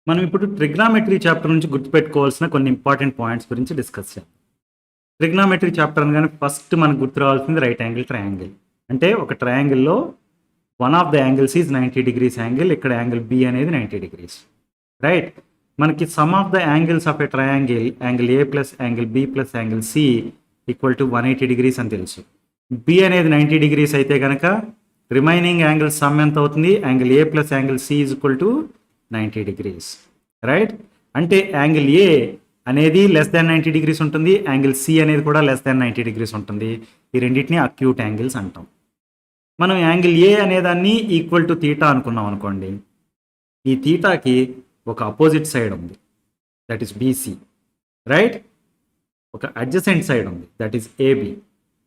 మనం ఇప్పుడు trigonometry chapter నుంచి గుర్తుపెట్టుకోవాల్సిన కొన్ని ఇంపార్టెంట్ పాయింట్స్ గురించి డిస్కస్ చేద్దాం. ట్రిగ్నామెట్రీ చాప్టర్ అనగానే ఫస్ట్ మనకు గుర్తు రావాల్సింది రైట్ యాంగిల్ ట్రయాంగిల్. అంటే ఒక ట్రయాంగిల్లో one of the angles is 90 degrees angle. ఇక్కడ యాంగిల్ బి అనేది 90 degrees, రైట్. మనకి sum of the angles of a triangle, angle A plus angle B plus angle C equal to 180 degrees అని తెలుసు. B అనేది 90 degrees అయితే కనుక remaining angle sum ఎంత అవుతుంది? Angle A plus angle C is equal to 90 degrees, right. అంటే angle A అనేది less than 90 degrees ఉంటుంది, యాంగిల్ సి అనేది కూడా లెస్ దాన్ 90 degrees ఉంటుంది. ఈ రెండింటిని అక్యూట్ యాంగిల్స్ అంటాం. మనం యాంగిల్ ఏ అనేదాన్ని ఈక్వల్ టు థీటా అనుకున్నాం అనుకోండి. ఈ థీటాకి ఒక అపోజిట్ సైడ్ ఉంది, దట్ ఈస్ బీసీ, రైట్. ఒక అడ్జసెంట్ సైడ్ ఉంది, దట్ ఈస్ ఏబి.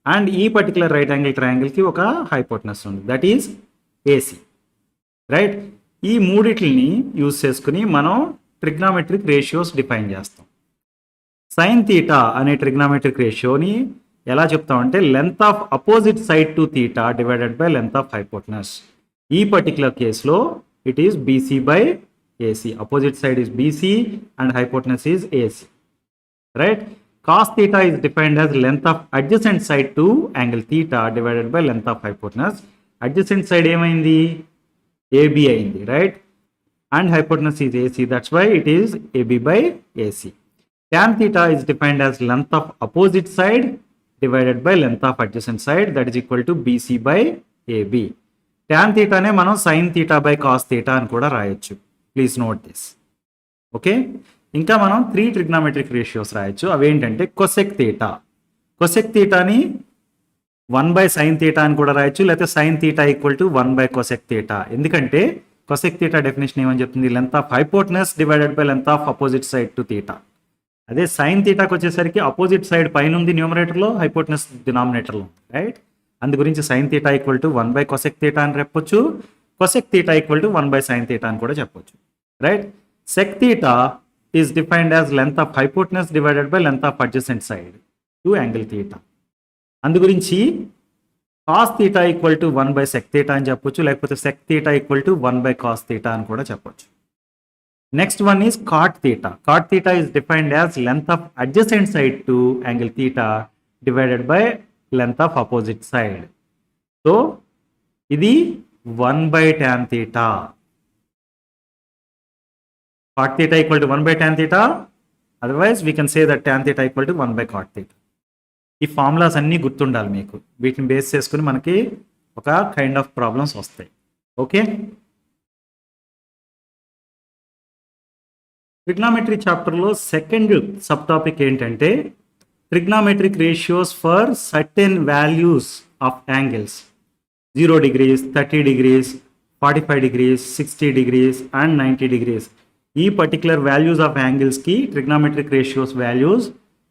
అండ్ ఈ పర్టికులర్ రైట్ యాంగిల్ ట్రయాంగిల్కి ఒక హైపోటెనస్ ఉంది, దట్ ఈస్ ఏసీ, రైట్. ఈ మూడిటిని యూజ్ చేసుకుని మనం ట్రిగ్నామెట్రిక్ రేషియోస్ డిఫైన్ చేస్తాం. సైన్ థీటా అనే ట్రిగ్నామెట్రిక్ రేషియోని ఎలా చెప్తామంటే length of opposite side to theta divided by length of hypotenuse. ఈ పర్టికులర్ కేసులో it is BC by AC. Opposite side is BC and hypotenuse is AC, right. Cos theta is defined as length of adjacent side to angle theta divided by length of hypotenuse. Adjacent side ఏమైంది? AB అయింది, right. And hypotenuse is AC, that's why it is AB by AC. Tan theta is defined as length of opposite side divided by length of adjacent side, that is equal to BC by AB. Tan theta నే మనం sin theta by cos theta అని కూడా రాయొచ్చు. Please note this, okay. ఇంకా మనం 3 trigonometric ratios రాయొచ్చు. అవేంటంటే cosec theta. Cosec థీటాని 1/sin థీటా అని కూడా రాయొచ్చు, లేకపోతే sin theta equal to 1/cosec theta. ఎందుకంటే కొసెక్ థీటా డెఫినేషన్ ఏమని చెప్తుంది? Length of hypotenuse divided by length of opposite side to theta. అదే sin థీటాకి వచ్చేసరికి అపోజిట్ సైడ్ పైన ఉంది న్యూమరేటర్లో, హైపోటెనస్ డినామినేటర్లో, రైట్. అందు గురించి sin theta equal to 1/cosec theta అని చెప్పొచ్చు. Cosec theta equal to 1/sin theta అని కూడా చెప్పొచ్చు, right. sec theta is defined as length of hypotenuse divided by length of adjacent side to angle theta. అందు గురించి cos theta equal to 1/sec theta అని చెప్పొచ్చు, లేకపోతే sec theta equal to 1/cos theta అని కూడా చెప్పొచ్చు. Next one is cot theta. Cot theta is defined as length of adjacent side to angle theta divided by length of opposite side. So ఇది 1/tan theta. Cot theta equal to 1/tan theta. Otherwise we can say that tan theta equal to 1/cot theta. ఈ formulas అన్నీ గుర్తుండాలి మీకు. వీటిని base చేసుకుని మనకి ఒక kind of problems వస్తాయి, ఓకే. ట్రిగ్నామెట్రీ చాప్టర్లో సెకండ్ సబ్ టాపిక్ ఏంటంటే trigonometric ratios for certain values of angles. 0 degrees, 30 degrees, 45 degrees, 60 degrees and 90 degrees. ఈ పర్టికులర్ వాల్యూస్ ఆఫ్ యాంగిల్స్కి ట్రిగ్నామెట్రిక్ రేషియోస్ వాల్యూస్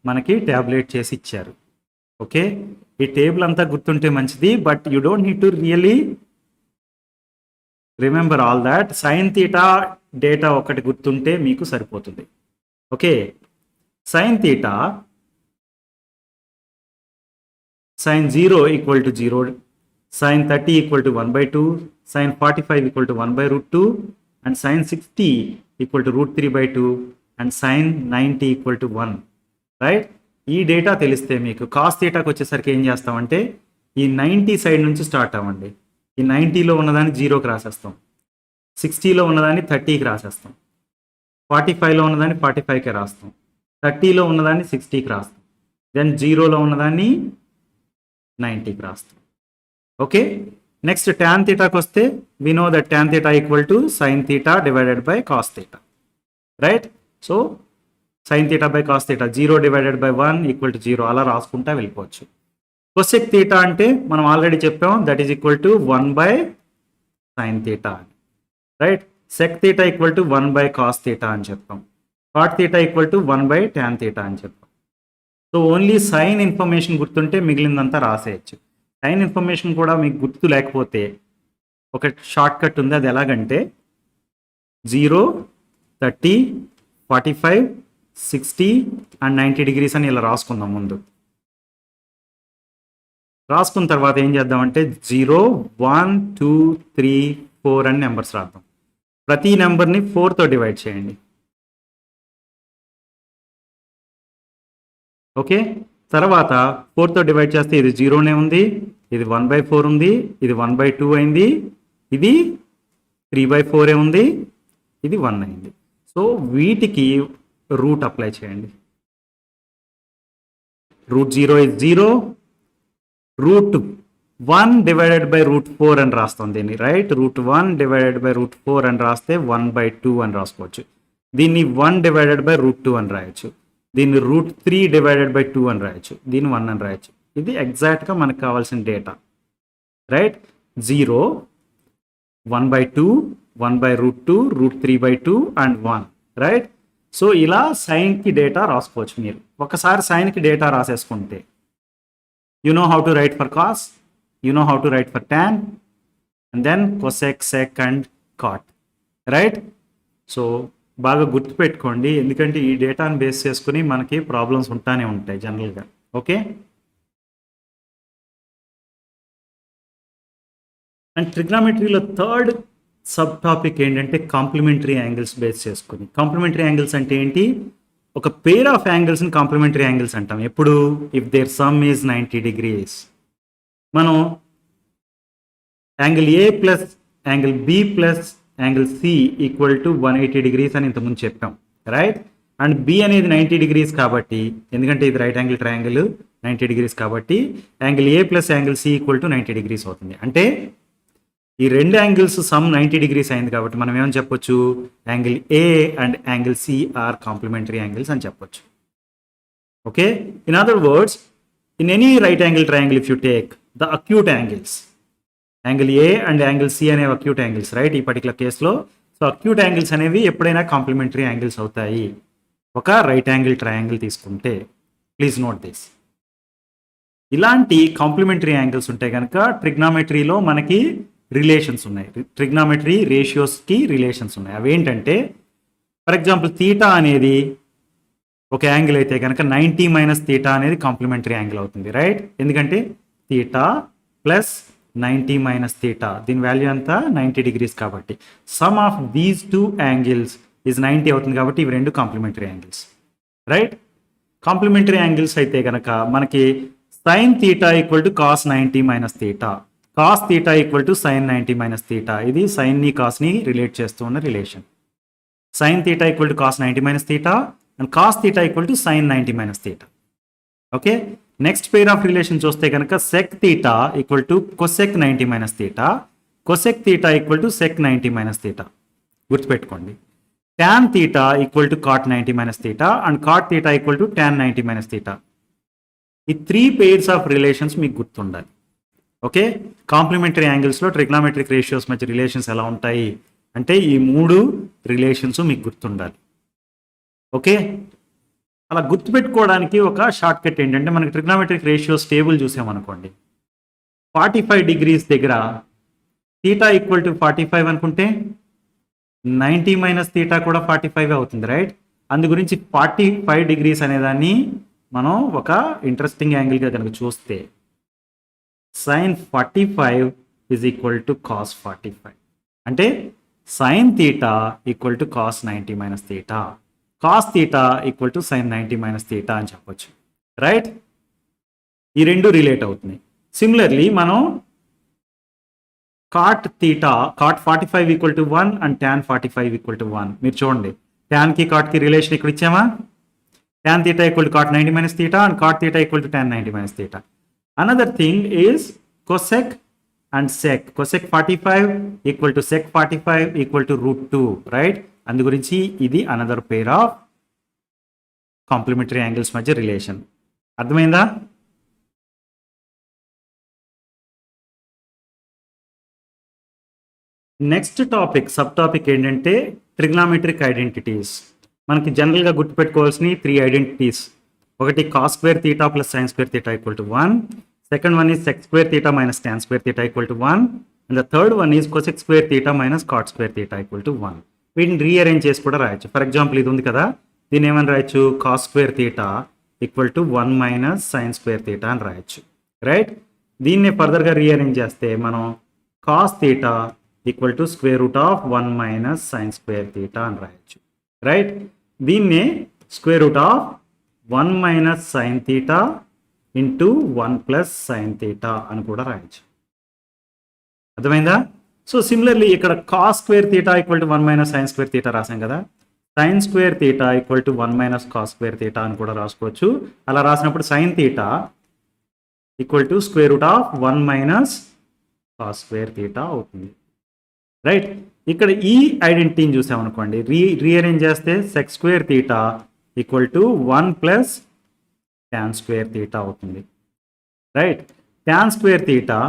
మనకి ట్యాబ్లెట్ చేసి ఇచ్చారు, ఓకే. ఈ టేబుల్ అంతా గుర్తుంటే మంచిది, but you don't need to really remember all that. Sine theta data ఒకటి గుర్తుంటే మీకు సరిపోతుంది, okay. Sine theta sin 0 equal to 0, sin 30 equal to 1/2, sin 45 equal to 1/√2 and sin 60 equal to √3/2 and sin 90 equal to 1, right. ఈ data తెలిస్తే మీకు cos థీటాకి వచ్చేసరికి ఏం చేస్తామంటే ఈ 90 సైడ్ నుంచి స్టార్ట్ అవ్వండి. ఈ 90లో ఉన్నదాన్ని 0కి రాసేస్తాం, 60లో ఉన్నదాన్ని 30కి రాసేస్తాం, 45లో ఉన్నదాన్ని 45కి రాస్తాం, 30లో ఉన్నదాన్ని 60కి రాస్తాం, దెన్ 0లో ఉన్నదాన్ని 90కి రాస్తాం, ఓకే. నెక్స్ట్ tan థీటాకి వస్తే we know that tan theta equal to sin theta divided by cos theta, right. So sin theta by cos theta 0 divided by 1 equal to 0 అలా రాసుకుంటా వెళ్ళిపోవచ్చు. కొసెక్ థీటా అంటే మనం ఆల్రెడీ చెప్పాం, that is equal to 1/sin theta, right. Sec theta equal to 1/cos theta అని చెప్పాం. Cot theta equal to 1/tan theta అని చెప్పాం. సో ఓన్లీ సైన్ ఇన్ఫర్మేషన్ గుర్తుంటే మిగిలిందంతా రాసేయచ్చు. సైన్ ఇన్ఫర్మేషన్ కూడా మీకు గుర్తు లేకపోతే ఒక షార్ట్ కట్ ఉంది, అది ఎలాగంటే 0, 30, 45, 60 and 90 degrees అని ఇలా రాసుకుందాం. ముందు రాసుకున్న తర్వాత ఏం చేద్దామంటే 0, 1, 2, 3, 4 అని నెంబర్స్ రాద్దాం. ప్రతి నెంబర్ని 4తో డివైడ్ చేయండి. ఓకే, తర్వాత 4తో డివైడ్ చేస్తే ఇది 0నే ఉంది, ఇది 1/4 ఉంది, ఇది 1/2 అయింది, ఇది 3/4 ఉంది, ఇది 1 అయింది. సో వీటికి రూట్ అప్లై చేయండి. Root 0 is 0, root 1 divided by root 4 అని రాస్తాం దీన్ని, right. Root 1 divided by root 4 అని రాస్తే 1/2 అని రాసుకోవచ్చు. దీన్ని 1 డివైడెడ్ బై రూట్ 2 అని రాయొచ్చు. దీన్ని రూట్ 3 డివైడెడ్ బై 2 అని రాయొచ్చు. దీన్ని 1 అని రాయొచ్చు. ఇది ఎగ్జాక్ట్గా మనకు కావాల్సిన data, right. 0, 1/2, 1/√2, root 3/2 and 1, right. So ఇలా సైన్కి డేటా రాసుకోవచ్చు మీరు. ఒకసారి సైన్కి డేటా రాసేసుకుంటే you know how to write for cos, you know how to write for tan, and then cosec, sec and cot, right. So బాగా గుర్తుపెట్టుకోండి, ఎందుకంటే ఈ డేటాను బేస్ చేసుకుని మనకి ప్రాబ్లమ్స్ ఉంటానే ఉంటాయి జనరల్గా. ఓకే, అండ్ ట్రిగ్నామెట్రీలో థర్డ్ సబ్ టాపిక్ ఏంటంటే కాంప్లిమెంటరీ యాంగిల్స్ బేస్ చేసుకుని. కాంప్లిమెంటరీ యాంగిల్స్ అంటే ఏంటి? ఒక పేర్ ఆఫ్ యాంగిల్స్ని కాంప్లిమెంటరీ యాంగిల్స్ అంటాం. ఎప్పుడు? If their sum is 90 degrees. మనం angle A plus angle B plus angle C equal to 180 degrees అని ఇంతకుముందు చెప్పాం, రైట్. అండ్ బి అనేది 90 degrees కాబట్టి, ఎందుకంటే ఇది రైట్ యాంగిల్ ట్రయాంగిల్ 90 degrees కాబట్టి angle A plus angle C equal to 90 degrees అవుతుంది. అంటే ఈ రెండు యాంగిల్స్ సమ్ 90 degrees అయింది కాబట్టి మనం ఏమని చెప్పొచ్చు? Angle A and angle C are complementary angles అని చెప్పొచ్చు. Okay, in other words, in any right angle triangle if you take the acute angles, angle A and angle C అనేవి acute angles, right, ఈ particular కేసులో. So acute angles అనేవి ఎప్పుడైనా complementary angles అవుతాయి ఒక right angle triangle తీసుకుంటే. Please note this. ఇలాంటి complementary angles ఉంటే కనుక ట్రిగ్నామెట్రీలో మనకి రిలేషన్స్ ఉన్నాయి, ట్రిగ్నామెట్రీ రేషియోస్కి రిలేషన్స్ ఉన్నాయి. అవేంటంటే, ఫర్ ఎగ్జాంపుల్ తీటా అనేది ఒక యాంగిల్ అయితే కనుక 90 మైనస్ తీటా అనేది కాంప్లిమెంటరీ యాంగిల్ అవుతుంది, రైట్. ఎందుకంటే తీటా ప్లస్ 90 మైనస్ తీటా, దీని వాల్యూ అంతా 90 degrees కాబట్టి sum of these two angles is 90 అవుతుంది కాబట్టి ఇవి రెండు complementary angles, right. Complementary angles అయితే కనుక మనకి sine theta equal to cos 90 minus theta, cos theta equal to sine 90 minus theta. ఇది సైన్ని కాస్ని రిలేట్ చేస్తూ ఉన్న relation. Sine theta equal to cos 90 minus theta and cos theta equal to sine 90 minus theta. Okay, next pair of relation చూస్తే కనుక sec theta equal to cosec 90 minus theta, cosec theta equal to sec 90 minus theta. గుర్తుపెట్టుకోండి. Tan theta equal to cot 90 minus theta and cot theta equal to tan 90 minus theta. ఈ 3 pairs of relations మీకు గుర్తుండాలి. Okay, complementary యాంగిల్స్లో trigonometric ratios మధ్య relations ఎలా ఉంటాయి అంటే ఈ 3 రిలేషన్స్ మీకు గుర్తుండాలి. ఓకే, అలా గుర్తుపెట్టుకోవడానికి ఒక షార్ట్ కట్ ఏంటంటే, మనకి ట్రిగ్నామెట్రిక్ రేషియోస్ టేబుల్ చూసామనుకోండి, 45 degrees దగ్గర తీటా ఈక్వల్ టు 45 అనుకుంటే 90 మైనస్ తీటా కూడా 45 అవుతుంది, రైట్. అందు గురించి 45 degrees అనేదాన్ని మనం ఒక ఇంట్రెస్టింగ్ యాంగిల్గా కనుక చూస్తే sin 45 is equal to cos 45. అంటే sin theta equal to cos 90 minus theta, cos theta equal to sin 90 minus theta అని చెప్పొచ్చు, రైట్. ఈ రెండు రిలేట్ అవుతున్నాయి. సిమిలర్లీ మనం cot theta, cot 45 equal to 1 and tan 45 equal to 1. మీరు చూడండి, tan కి cot కి రిలేషన్ ఇక్కడ ఇచ్చామా? tan theta equal to cot 90 minus theta and cot theta equal to tan 90 minus theta. Another thing is cosec and sec. Cosec 45 equal to sec 45 equal to root 2, right? అందు గురించి ఇది another pair of complementary angles మధ్య relation. అర్థమైందా? Next topic, sub topic ఏంటంటే trigonometric identities. మనకి జనరల్గా గుర్తుపెట్టుకోవాల్సిన 3 identities. ఒకటి cos square theta plus sine square theta equal to 1. Second one is sec square theta minus tan square theta equal to 1. And the third one is cosec square theta minus cot square theta equal to 1. వీటిని rearrange చేసి కూడా రాయొచ్చు. For example ఇది ఉంది కదా, దీన్ని ఏమని రాయొచ్చు? Cos square theta equal to 1 minus sine square theta అని రాయొచ్చు, రైట్. దీన్ని ఫర్దర్గా రీఅరేంజ్ చేస్తే మనం cos theta equal to square root of 1 minus sine square theta అని రాయొచ్చు. రైట్, దీన్నే square root of 1 minus sine theta into 1 plus sine theta అని కూడా రాయొచ్చు. అర్థమైందా? సో సిమిలర్లీ ఇక్కడ cos square theta equal to 1 minus sine square theta రాసాం కదా, sign square theta equal to 1 minus cos square theta అని కూడా రాసుకోవచ్చు. అలా రాసినప్పుడు sine theta equal to square root of 1 minus cos square theta అవుతుంది. Right, ఇక్కడ ఈ ఐడెంటిటీని చూసామనుకోండి, రీఅరేంజ్ చేస్తే sec square theta equal to 1 plus tan square theta అవుతుంది. Right, tan square theta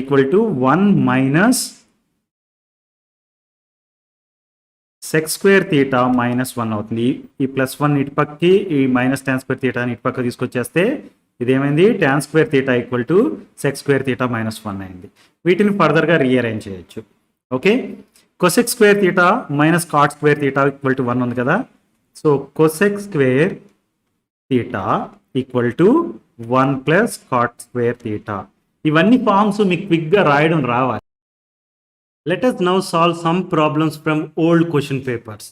equal to 1 minus sec square theta minus 1 అవుతుంది. ఈ plus 1 ఇటు పక్కకి, ఈ మైనస్ ట్యాన్ స్క్వేర్ తీటాని ఇటు పక్క తీసుకొచ్చేస్తే ఇదేమైంది, tan square theta equal to sec square theta minus 1 అయింది. వీటిని ఫర్దర్గా రీఅరేంజ్ చేయొచ్చు. Okay, cosec square theta minus cot square theta equal to 1 ఉంది కదా, so cosec square theta equal to 1 plus cot square theta. ఇవన్నీ ఫార్మ్స్ మీకు క్విక్గా రాయడం రావాలి. Let us now solve some problems from old question papers.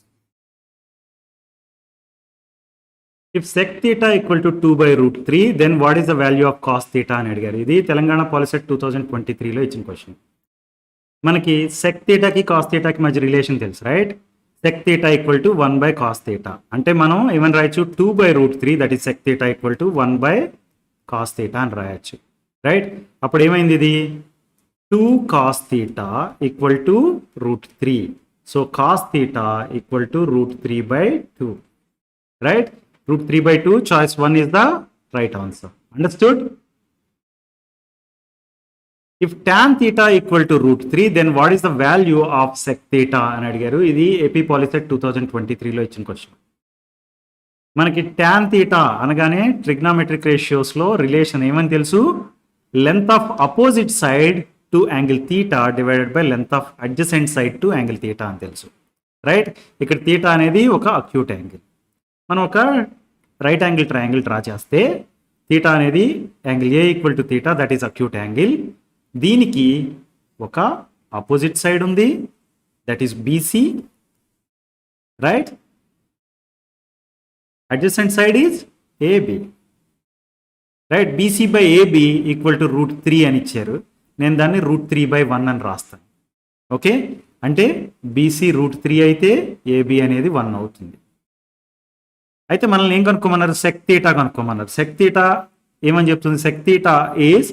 If sec theta equal to 2 by root 3, then what is the value of cos theta అని అడిగారు. ఇది Telangana POLYCET 2023లో ఇచ్చిన question. మనకి sec theta కి cos theta కి మధ్య relation తెలుసు, right? sec theta equal to 1 by cos theta. అంటే మనం ఏమని రాయొచ్చు, 2 by root 3 that is sec theta equal to 1 by cos theta అని రాయొచ్చు. రైట్, అప్పుడు ఏమైంది, ఇది 2 cos theta equal to root 3. So cos theta equal to root 3 by 2. Right? Root 3 by 2, choice 1 is the right answer. Understood? If tan theta equal to root 3, then what is the value of sec theta అని అడిగారు. ఇది AP POLYCET 2023లో ఇచ్చిన question. మనకి tan theta అనగానే trigonometric రేషియోస్లో relation ఏమని తెలుసు, length of opposite side to angle theta divided by length of adjacent side to angle theta అని తెలుసు. రైట్, ఇక్కడ తీటా అనేది ఒక అక్యూట్ యాంగిల్. మనం ఒక రైట్ యాంగిల్ ట్రయాంగిల్ డ్రా చేస్తే తీటా అనేది angle A equal to theta, that is acute angle. దీనికి ఒక ఆపోజిట్ సైడ్ ఉంది, that is BC. Right, adjacent side is AB. Right, BC by AB equal to root 3 అని ఇచ్చారు. నేను దాన్ని route 3 by 1 అని రాస్తాను. ఓకే, అంటే బీసీ రూట్ 3 అయితే ఏబి అనేది 1 అవుతుంది. అయితే మనల్ని ఏం కనుక్కోమన్నారు, సెక్ తీటా కనుక్కోమన్నారు. సెక్ తీటా ఏమని చెప్తుంది, sec theta is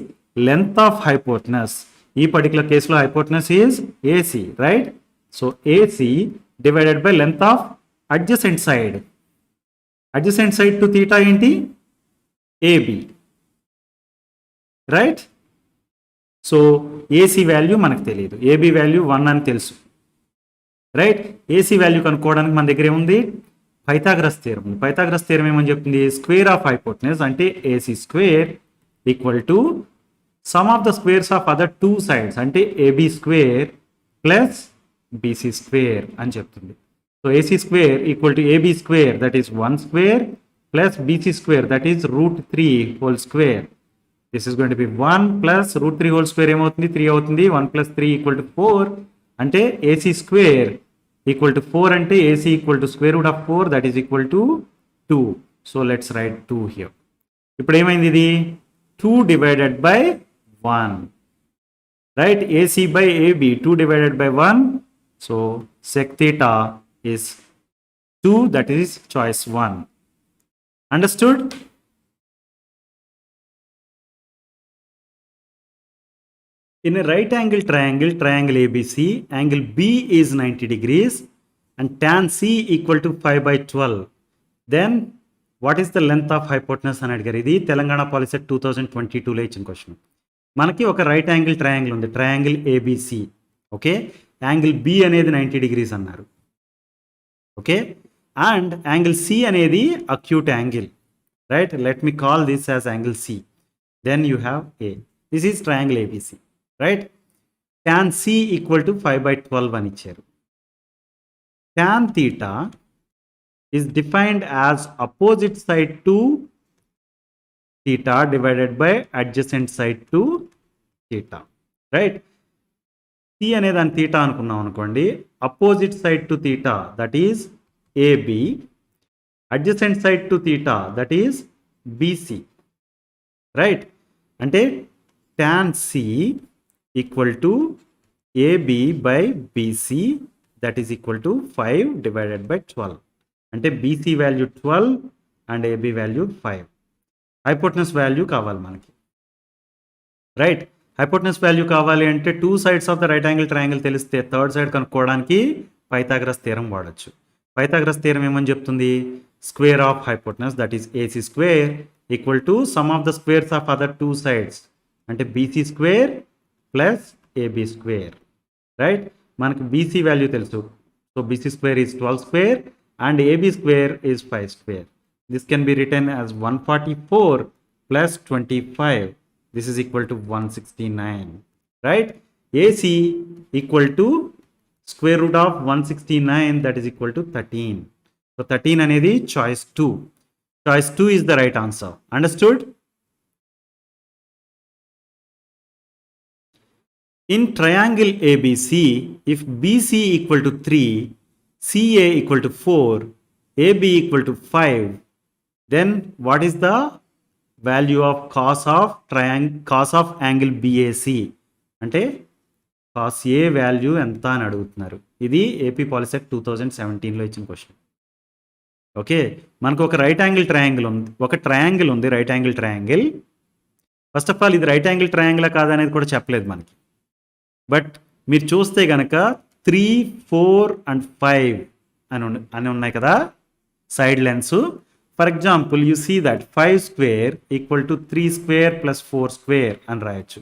length of hypotenuse. ఈ పర్టికులర్ కేసులో hypotenuse is AC. Right, so AC divided by length of adjacent side. Adjacent side to theta ఏంటి, AB. Right, so AC value మనకు తెలియదు, AB value 1 అని తెలుసు. Right, AC value కనుక్కోవడానికి మన దగ్గర ఏముంది, పైథాగరస్ థియరం ఉంది. పైథాగరస్ థియరం ఏమని చెప్తుంది, స్క్వేర్ ఆఫ్ హైపోటెనస్ అంటే AC square equal to sum of the squares of other 2 sides అంటే AB square plus BC square అని చెప్తుంది. So AC square equal to AB square that is 1 square plus BC square that is root 3 whole square. This is going to be 1 plus root 3 whole square ఏమవుతుంది, 3 అవుతుంది. 1 plus 3 equal to 4. అంటే AC square equal to 4 అంటే AC equal to square root of 4 that is equal to 2. So let's write 2 here. ఇప్పుడు ఏమైంది, ఇది 2 divided by 1. Right, AC by AB 2 divided by 1. So sec theta is 2, that is choice 1. Understood? In a right angle triangle, triangle ABC, angle B is 90 degrees and tan C equal to 5 by 12. Then what is the length of hypotenuse అని అడిగారు. ఇది Telangana POLYCET 2022లో ఇచ్చిన question. మనకి ఒక right angle triangle ఉంది, triangle ABC. Okay, angle B అనేది 90 degrees అన్నారు. ఓకే, అండ్ యాంగిల్ సి అనేది acute angle. Right, let me call this as angle C. Then you have A. This is triangle ABC. Right, tan C equal to 5 by 12 అని ఇచ్చారు. tan theta is defined as opposite side to theta divided by adjacent side to theta. Right, C అనే దాని theta అనుకున్నాం అనుకోండి, opposite side to theta that is AB, adjacent side to theta that is BC, right? అంటే tan C equal to AB by BC that is equal to 5 divided by 12. అంటే BC value 12 and AB value 5. Hypotenuse value కావాలి మనకి, right? Hypotenuse value కావాలి అంటే 2 sides of the right angle triangle తెలిస్తే third side కనుక్కోవడానికి Pythagoras theorem వాడచ్చు. Pythagoras theorem ఏమని చెప్తుంది? Square of hypotenuse that is AC square equal to sum of the squares of other 2 sides, అంటే BC square plus AB square, right? మనకి BC value తెలుసు, so BC square is 12 square and AB square is 5 square. This can be written as 144 plus 25. This is equal to 169, right? AC equal to square root of 169 that is equal to 13. So 13 అనేది choice 2. Choice 2 is the right answer. Understood? In triangle ABC, if BC equal to 3, CA equal to 4, AB equal to 5, then what is the value of cos of angle BAC? అంటే cos A value ఎంత అని అడుగుతున్నారు. ఇది AP POLYCET 2017లో ఇచ్చిన question. Okay, మనకు ఒక right angle triangle ఉంది, ఒక ట్రయాంగిల్ ఉంది, right angle triangle. First of all ఇది రైట్ యాంగిల్ ట్రయాంగిల్ కాదనేది కూడా చెప్పలేదు మనకి, బట్ మీరు చూస్తే కనుక 3, 4 and 5 అని ఉన్నాయి కదా side lengths. For example you see that 5 square equal to 3 square plus 4 square అని రాయొచ్చు,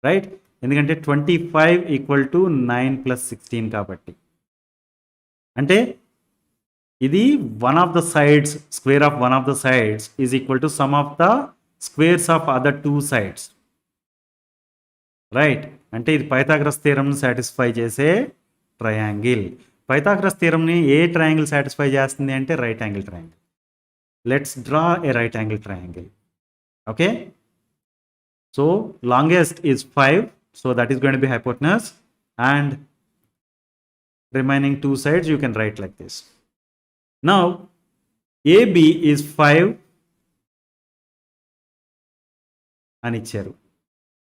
రైట్? ఎందుకంటే 25 ఈక్వల్ టు 9 ప్లస్ 16 కాబట్టి. అంటే ఇది one of the sides, square of one of the sides is equal to sum of the squares of other 2 sides, right? అంటే ఇది Pythagoras థియరమ్ని satisfy చేసే ట్రయాంగిల్. పైథాగరస్ థియరమ్ని ఏ ట్రయాంగిల్ సాటిస్ఫై చేస్తుంది అంటే right angle triangle. Let's draw a right angle triangle. Okay, so longest is 5, so that is going to be hypotenuse, and remaining 2 sides you can write like this. Now AB is 5 అని ఇచ్చారు,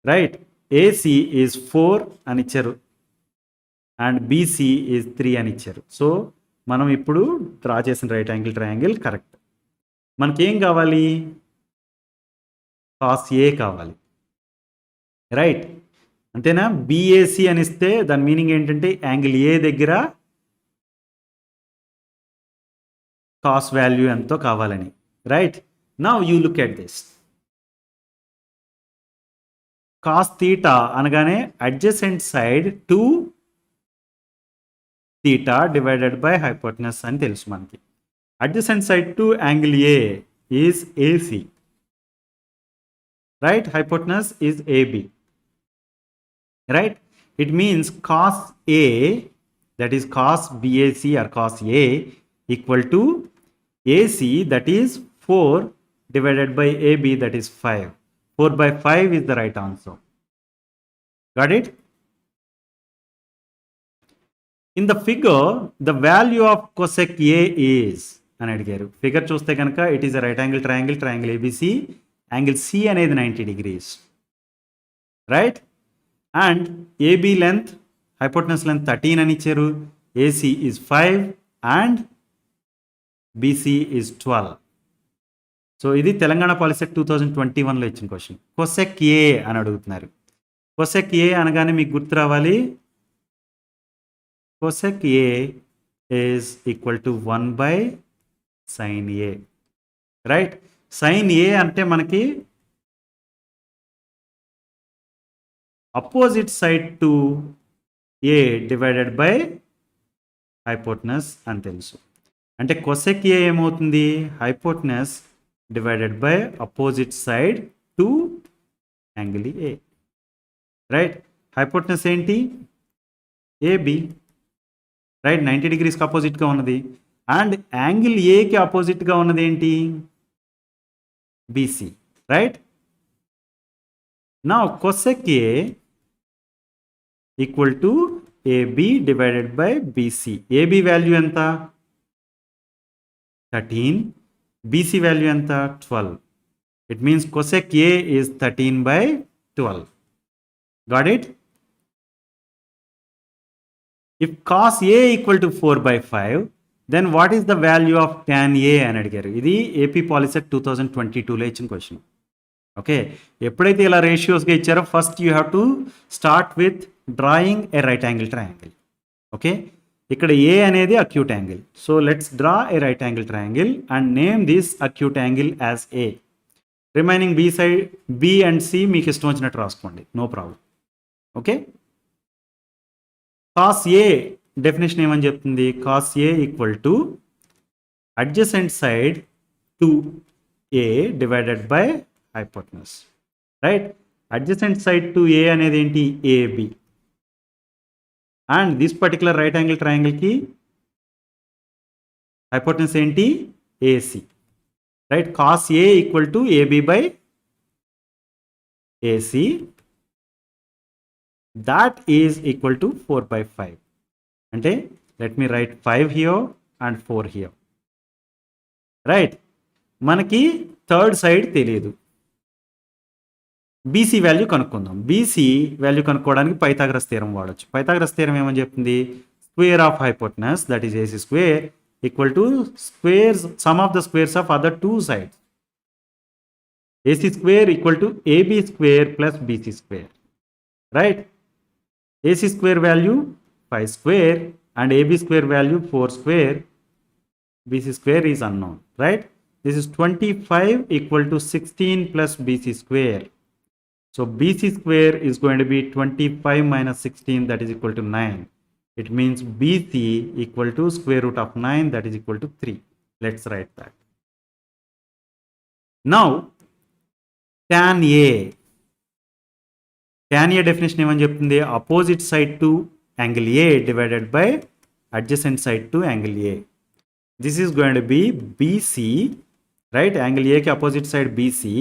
right? AC is 4 అని ఇచ్చారు and BC is 3 అని ఇచ్చారు. So మనం ఇప్పుడు draw చేసిన right angle triangle correct. మనకేం కావాలి? కాస్ ఏ కావాలి, రైట్? అంతేనా? బిఏసి అని ఇస్తే దాని మీనింగ్ ఏంటంటే యాంగిల్ ఏ దగ్గర కాస్ వాల్యూ ఎంతో కావాలని, right? Now you look at this. Cos theta అనగానే adjacent side to theta divided by hypotenuse అని తెలుసు మనకి. Adjacent side to angle A is AC, right? Hypotenuse is AB, right? It means cos A, that is cos BAC or cos A, equal to AC, that is 4 divided by AB, that is 5. 4 by 5 is the right answer. Got it? In the figure, the value of cosec A is అని అడిగారు. Figure చూస్తే కనుక it is a right angle triangle, triangle ABC, angle C అనేది 90 degrees, right? And AB length, hypotenuse length 13 అని ఇచ్చారు, AC is 5 and BC is 12. So ఇది Telangana POLYCET 2021లో ఇచ్చిన question. Cosec ఏ అని అడుగుతున్నారు. కొసెక్ ఏ అనగానే మీకు గుర్తు రావాలి, cosec A is equal to 1 by sine A, right? Sine A అంటే మనకి opposite side to A divided by hypotenuse అని తెలుసు. అంటే కొసెక్ ఏ ఏమవుతుంది? Hypotenuse divided by opposite side to angle A, right? Hypotenuse ఏంటి? AB, right? 90 degreesకి అపోజిట్గా ఉన్నది. అండ్ యాంగిల్ ఏకి అపోజిట్గా ఉన్నది ఏంటి? BC, right? నా cosec A equal to AB divided by BC. AB value ఎంత 13, బీసీ వాల్యూ ఎంత 12. It means cosec A is 13/12. Got it? If cos A equal to 4/5, then what is the value of tan A అని అడిగారు. ఇది AP Polycet 2022లో ఇచ్చిన question. Okay, ఎప్పుడైతే ఇలా రేషియోస్గా ఇచ్చారో first you have to start with drawing a right angle triangle. Okay, ఇక్కడ ఏ అనేది acute angle. So let's draw a right angle triangle and name this acute angle as A. Remaining B side B and C మీకు ఇష్టం వచ్చినట్టు రాసుకోండి, no problem. Okay, cos A definition ఏమని చెప్తుంది? Cos A equal to adjacent side to A divided by hypotenuse. Right, adjacent side to A అనేది ఏంటి? AB. And this particular right angle ట్రయాంగిల్కి hypotenuse ఏంటి? AC. Right, cos A equal to AB by AC. that is equal to 4/5. అంటే let me write 5 here and 4 here. Right, మనకి third side తెలియదు, BC value కనుక్కుందాం. BC value కనుక్కోవడానికి Pythagoras theorem వాడచ్చు. Pythagoras theorem ఏమని చెప్తుంది? Square of hypotenuse that is AC square equal to squares some of the squares of other two sides. AC square equal to AB square plus BC square. Right, AC square value 5 square and AB square value 4 square. BC square is unknown, right? This is 25 equal to 16 plus BC square. So BC square is going to be 25 minus 16, that is equal to 9. It means BC equal to square root of 9, that is equal to 3. Let's write that. Now tan A. tan A definition ఏమని చెప్తుంది? Opposite side to angle A divided by adjacent side to angle A. This is going to be BC. Right, angle ఏకి opposite side BC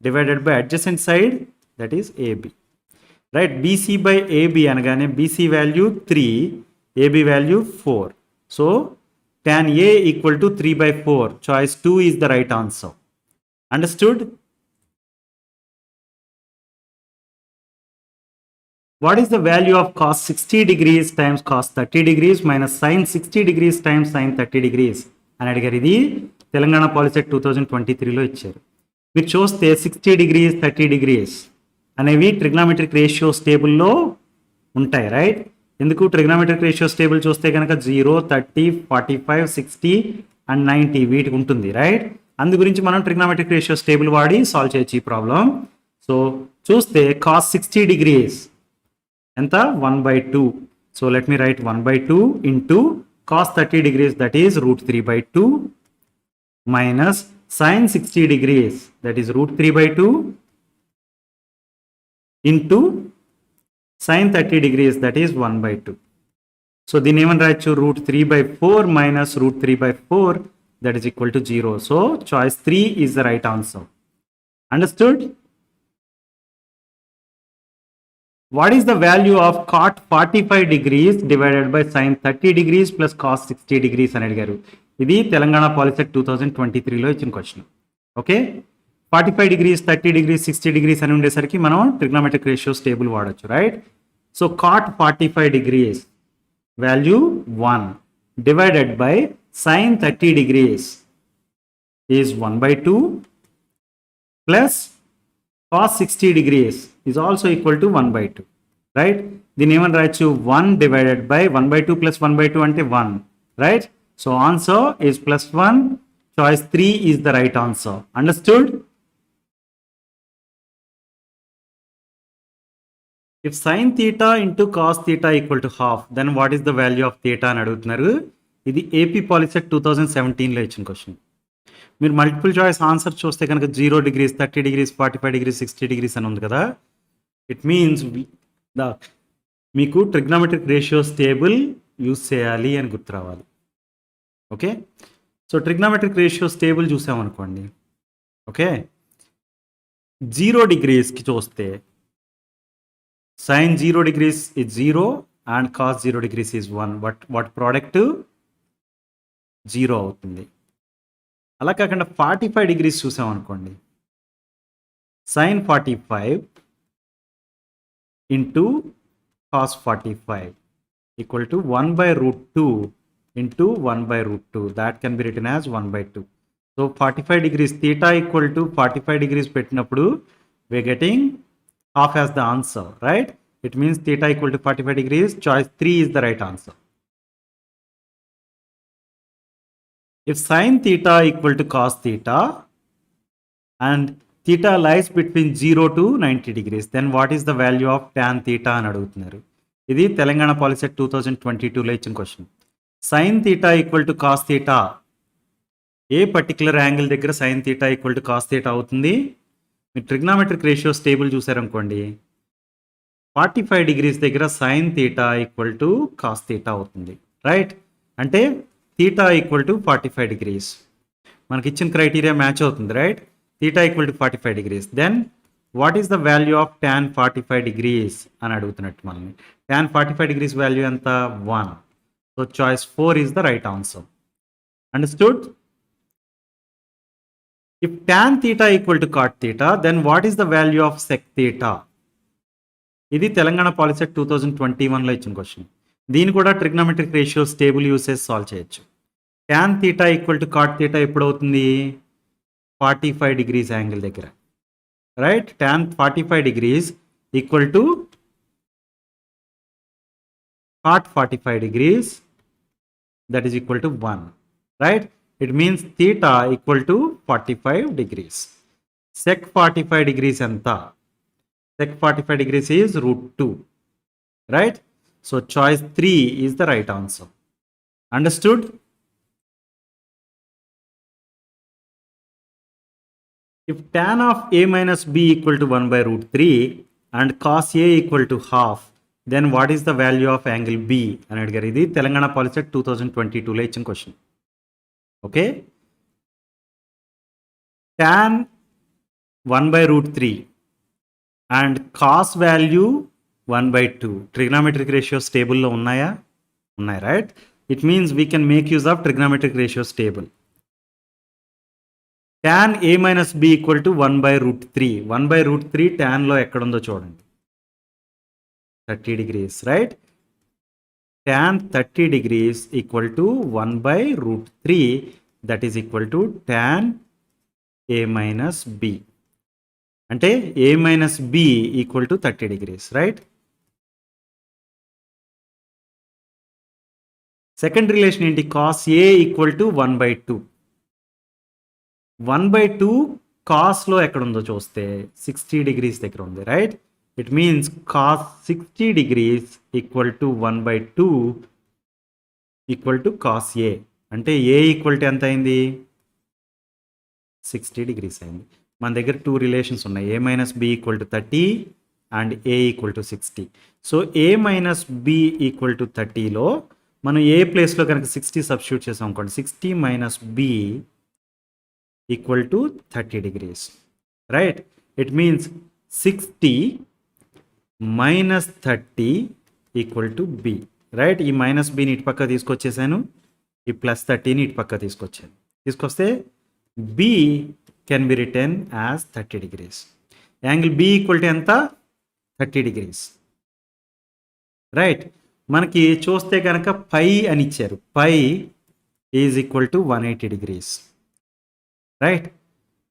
divided by adjacent side that is AB. Right, BC by AB అనగానే BC value 3, AB value 4. So tan A equal to 3/4. Choice 2 is the right answer. Understood? What is the value of cos 60 degrees times cos 30 degrees minus sin 60 degrees times sin 30 degrees అని అడిగారు. ఇది Telangana POLYCET 2023లో ఇచ్చారు. మీరు చూస్తే 60 degrees 30 degrees అనేవి trigonometric ratios టేబుల్లో ఉంటాయి. Right, ఎందుకు? ట్రిగ్నామెట్రిక్ రేషియోస్ టేబుల్ చూస్తే కనుక 0, 30, 45, 60 అండ్ 90 వీటికి ఉంటుంది. రైట్, అందు గురించి మనం ట్రిగ్నామెట్రిక్ రేషియోస్ టేబుల్ వాడి సాల్వ్ చేయొచ్చు ఈ ప్రాబ్లం. సో చూస్తే cos 60 degrees ఎంత? 1/2. So let me right 1/2 into cos 30 degrees that is √3/2 minus sin 60 degrees that is √3/2 into sin 30 degrees that is 1/2. So దీన్ని ఏమని రాయొచ్చు? √3/4 minus √3/4 that is equal to 0. So choice 3 is the right answer. Understood? What is the value of cot 45 degrees divided by sin 30 degrees plus cos 60 degrees అని అడిగారు. ఇది Telangana POLYCET 2023లో ఇచ్చిన question. Okay, 45 degrees 30 degrees 60 degrees అని ఉండేసరికి మనం trigonometric ratios table వాడచ్చు. Right, so cot 45 degrees value 1 divided by sin 30 degrees is 1/2 plus cos 60 degrees is also equal to 1/2. Right, దీన్ని ఏమని రాయొచ్చు? 1 divided by 1/2 plus 1/2 అంటే 1. Right, so answer is +1. Choice 3 is the right answer. Understood? If sin theta into cos theta equal to half, then what is the value of theta అని అడుగుతున్నారు. ఇది AP POLYCET 2017లో ఇచ్చిన question. మీరు multiple choice answer చూస్తే కనుక 0 degrees 30 degrees 45 degrees 60 degrees అని ఉంది కదా. ఇట్ మీన్స్ మీకు ట్రిగ్నామెట్రిక్ రేషియోస్ టేబుల్ యూజ్ చేయాలి అని గుర్తు రావాలి. Okay, so trigonometric ratios table చూసామనుకోండి. ఓకే, 0 degreesకి చూస్తే Sin 0 degrees is 0 and cos 0 degrees is 1. What product 0 అవుతుంది. అలా కాకుండా 45 డిగ్రీస్ చూసాం అనుకోండి. sin 45 into cos 45 equal to 1 by root 2 into 1 by root 2. That can be written as 1 by 2. So 45 degrees theta equal to 45 degrees పెట్టినప్పుడు we are getting half as the answer, right? It means theta equal to 45 degrees. Choice 3 is the right answer. If sin theta equal to cos theta and theta lies between 0 to 90 degrees, then what is the value of tan theta అని అడుగుతున్నారు. ఇది Telangana POLYCET 2022లో ఇచ్చిన question. sin theta equal to cos theta A particular angle దగ్గర sin theta equal to cos theta అవుతుంది? మీరు trigonometric ratios table చూసారనుకోండి, 45 degrees దగ్గర sin theta equal to cos theta అవుతుంది, రైట్? అంటే theta equal to 45 డిగ్రీస్ మనకి ఇచ్చిన criteria match అవుతుంది, right? theta equal to 45 degrees. Then what is the value of tan 45 degrees అని అడుగుతున్నట్టు మనల్ని. tan 45 degrees వాల్యూ ఎంత? 1. So choice 4 is the right answer. Understood? If tan theta equal to cot theta, then what is the value of sec theta? ఇది Telangana POLYCET 2021లో ఇచ్చిన question. దీని కూడా trigonometric ratios table usage solve చేయొచ్చు. tan theta equal to cot theta ఎప్పుడు అవుతుంది? 45 degrees angle దగ్గర, right? tan 45 degrees equal to cot 45 degrees, that is equal to 1, right? It means theta equal to 45 degrees. Sec 45 degrees anta? Sec 45 degrees is root 2, right? So choice 3 is the right answer. Understood? If tan of a minus b equal to 1 by root 3 and cos a equal to half, then what is the value of angle B అని అడిగారు. ఇది Telangana POLYCET 2022లో ఇచ్చిన question. Okay, tan 1 by root 3 and cos value 1 by 2 trigonometric ratios టేబుల్లో ఉన్నాయా? ఉన్నాయి, right? It means we can make use of trigonometric ratios table. tan a minus b equal to 1 by root 3. 1 by root 3 tan లో ఎక్కడుందో చూడండి. 30 degrees, right? Tan 30 degrees equal to 1 by root 3, that is equal to tan a minus b. అంటే a minus b equal to 30 degrees, right? Second relation ఏంటి? cos a equal to 1 by 2. 1 by 2 కాస్లో ఎక్కడుందో చూస్తే 60 degrees దగ్గర ఉంది, right? It means cos 60 degrees equal to 1 by 2 equal to cos a. అంటే a equal to ఎంత అయింది? 60 degrees అయింది. మన దగ్గర 2 రిలేషన్స్ ఉన్నాయి, a minus b equal to 30 and a equal to 60. So a minus b equal to 30లో మనం A ప్లేస్లో కనుక 60 సబ్స్టిట్యూట్ చేసాం అనుకోండి, 60 minus b equal to 30 degrees, right? It means 60 minus 30 equal to b, right? ఈ minus b ని ఇటు పక్క తీసుకొచ్చేసాను, ఈ ప్లస్ 30 ని ఇటు పక్క తీసుకొచ్చాను. తీసుకొస్తే b can be written as 30 degrees. Angle b equal to ఎంత? 30 degrees, రైట్? మనకి చూస్తే కనుక పై అని ఇచ్చారు, pi is equal to 180 degrees, right?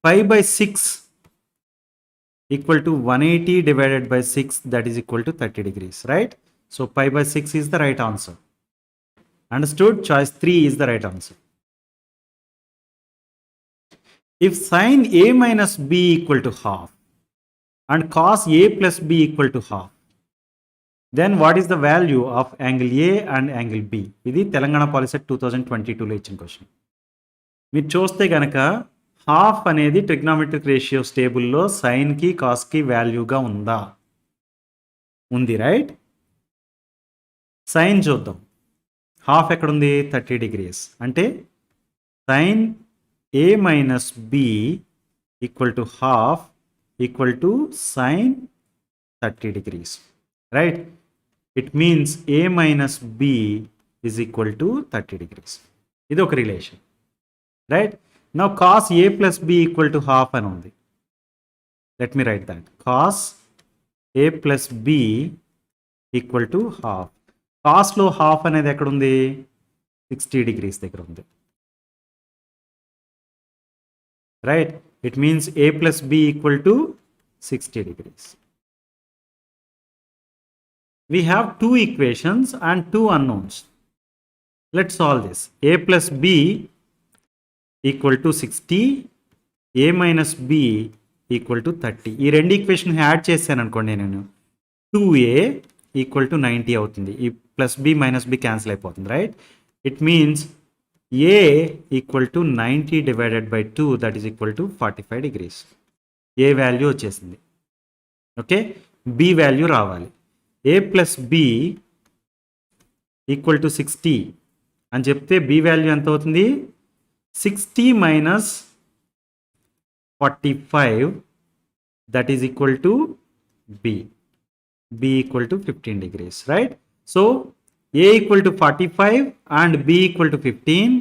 Pi by 6 equal to 180 divided by 6, that is equal to 30 degrees, right? So pi by 6 is the right answer. Understood? Choice 3 is the right answer. If sin a minus b equal to half and cos a plus b equal to half, then what is the value of angle A and angle B? ఇది Telangana POLYCET 2022లో ఇచ్చిన question. మీరు చూస్తే కనుక half అనేది trigonometric ratios టేబుల్లో సైన్కి కాస్కి వాల్యూగా ఉందా? ఉంది, రైట్? సైన్ చూద్దాం. హాఫ్ ఎక్కడుంది? 30 degrees. అంటే sine A minus B equal to half equal to sine 30 degrees. right? It means a minus b is equal to 30 degrees. ఇది ఒక relation, right? Now cos a plus b equal to half అని ఉంది. Let me write that. Cos a plus b equal to half. Cos లో half అనేది ఎక్కడ ఉంది? 60 degrees దగ్గర ఉంది, right? It means a plus b equal to 60 degrees. We have two equations and two unknowns. Let's solve this. A plus b equal to 60, a minus b equal to 30. ఈ రెండు equation add చేశాను అనుకోండి, నేను 2a equal to 90 అవుతుంది. ఈ plus b minus b cancel అయిపోతుంది, right? It means a equal to 90 divided by 2, that is equal to 45 degrees. a value వచ్చేసింది, okay? b value రావాలి. a plus b equal to 60 అని చెప్తే b value ఎంత అవుతుంది? 60 minus 45, that is equal to b. b equal to 15 degrees, right? So a equal to 45 and b equal to 15.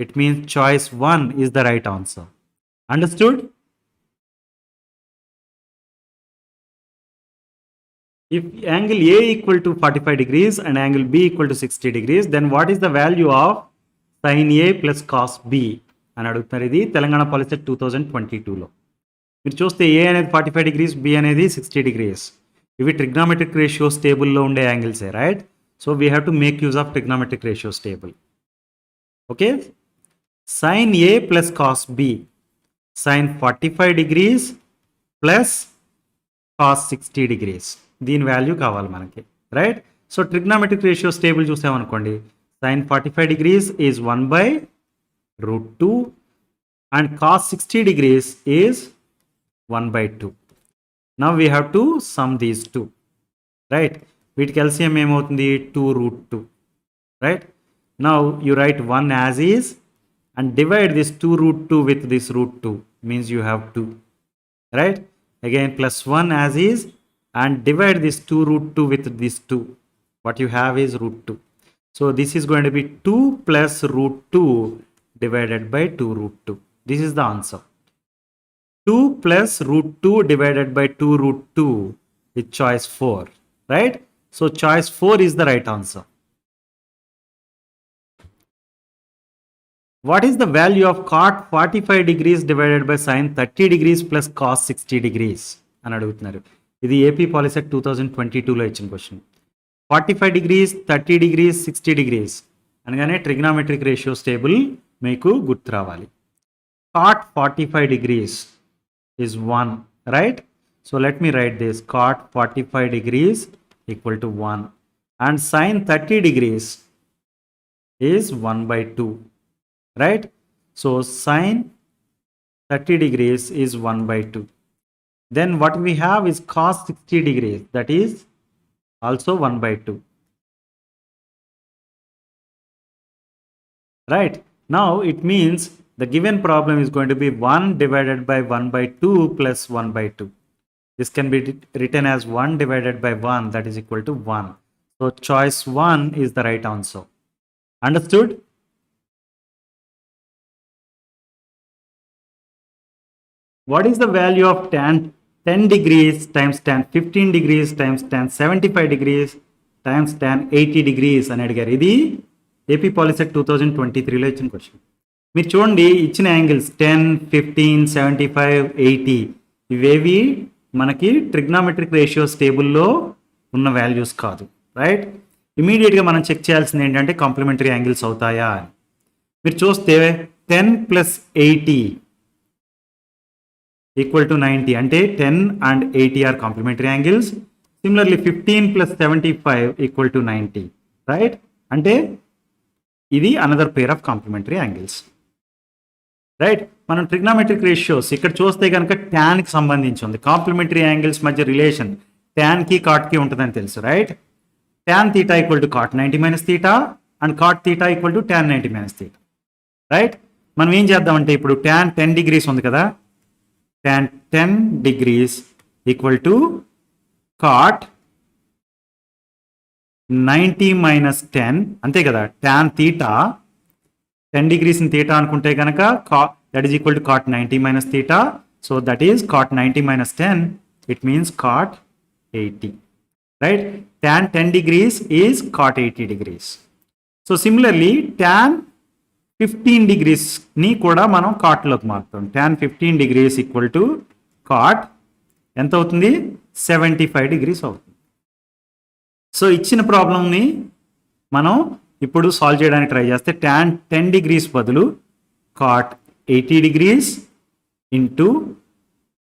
It means choice 1 is the right answer. Understood? If angle A equal to 45 degrees and angle B equal to 60 degrees, then what is the value of sin A plus cos B అని అడుగుతున్నారు. ఇది Telangana policy 2022లో. మీరు చూస్తే A అనేది 45 degrees, B అనేది 60 degrees. ఇవి trigonometric ratios టేబుల్లో ఉండే యాంగిల్సే, right? So we have to make use of trigonometric ratios table. Okay, sin A plus cos B, sin 45 degrees plus cos 60 degrees. దీని వాల్యూ కావాలి మనకి, right? So trigonometric ratios table చూసామనుకోండి, sin 45 degrees is 1/√2 and cos 60 degrees is 1/2. Now we have to sum these two, right? వీటికి LCM ఏమవుతుంది? 2√2, right? Now you write 1 as is and divide this 2√2 with this √2, means you have 2, right? Again plus 1 as is and divide this 2√2 with this 2. What you have is √2. So this is going to be 2 plus √2 divided by 2√2. This is the answer. 2 plus √2 divided by 2√2 is choice 4, right? So choice 4 is the right answer. What is the value of cot 45 degrees divided by sin 30 degrees plus cos 60 degrees అని అడుగుతున్నారు. ఇది AP Polycet 2022లో ఇచ్చిన question. 45 degrees, 30 degrees, 60 degrees అనగానే trigonometric ratios table మీకు గుర్తు రావాలి. cot 45 degrees is 1, right? So let me write this. Cot 45 degrees equal to 1 and sin 30 degrees is 1/2, right? So sin 30 degrees is 1/2. Then what we have is cos 60 degrees, that is also 1/2, right? Now it means the given problem is going to be 1 divided by 1/2 plus 1/2. This can be written as 1 divided by 1, that is equal to 1. So choice 1 is the right answer. Understood? What is the value of tan 10 degrees times tan 15 degrees times tan 75 degrees times tan 80 degrees అని అడిగారు. ఇది AP POLYCET 2023లో ఇచ్చిన question. మీరు చూడండి, ఇచ్చిన angles 10, 15, 75, 80 ఇవేవి మనకి trigonometric ratios టేబుల్లో ఉన్న వాల్యూస్ కాదు, రైట్? ఇమీడియట్గా మనం చెక్ చేయాల్సింది ఏంటంటే కాంప్లిమెంటరీ యాంగిల్స్ అవుతాయా అని. మీరు చూస్తే 10 + 80 equal to 90, అంటే 10 and 80 are complementary angles. Similarly 15 + 75 equal to 90, right? అంటే ఇది another pair of complementary angles, right? మనం ట్రిగ్నామెట్రిక్ రేషియోస్ ఇక్కడ చూస్తే కనుక ట్యాన్కి సంబంధించి ఉంది. కాంప్లిమెంటరీ యాంగిల్స్ మధ్య రిలేషన్ ట్యాన్కి కాట్కి ఉంటుందని తెలుసు, right? tan theta equal to cot 90 minus theta and cot theta equal to tan 90 minus theta, right? మనం ఏం చేద్దామంటే ఇప్పుడు tan 10 degrees ఉంది కదా, tan 10 degrees equal to cot 90 minus 10 అంతే కదా, tan theta 10 degrees in theta అనుకుంటే కనుక that is equal to cot 90 minus theta. So that is cot 90 minus 10, it means cot 80, right? Tan 10 degrees is cot 80 degrees. So similarly tan 15 degrees ని కూడా మనం cot లోకి మార్చుతాం. Tan 15 degrees equal to cot ఎంత అవుతుంది, 75 degrees అవుతుంది. So ఇచ్చిన ప్రాబ్లంని మనం ఇప్పుడు సాల్వ్ చేయడానికి ట్రై చేస్తే tan 10 degrees బదులు cot 80 degrees into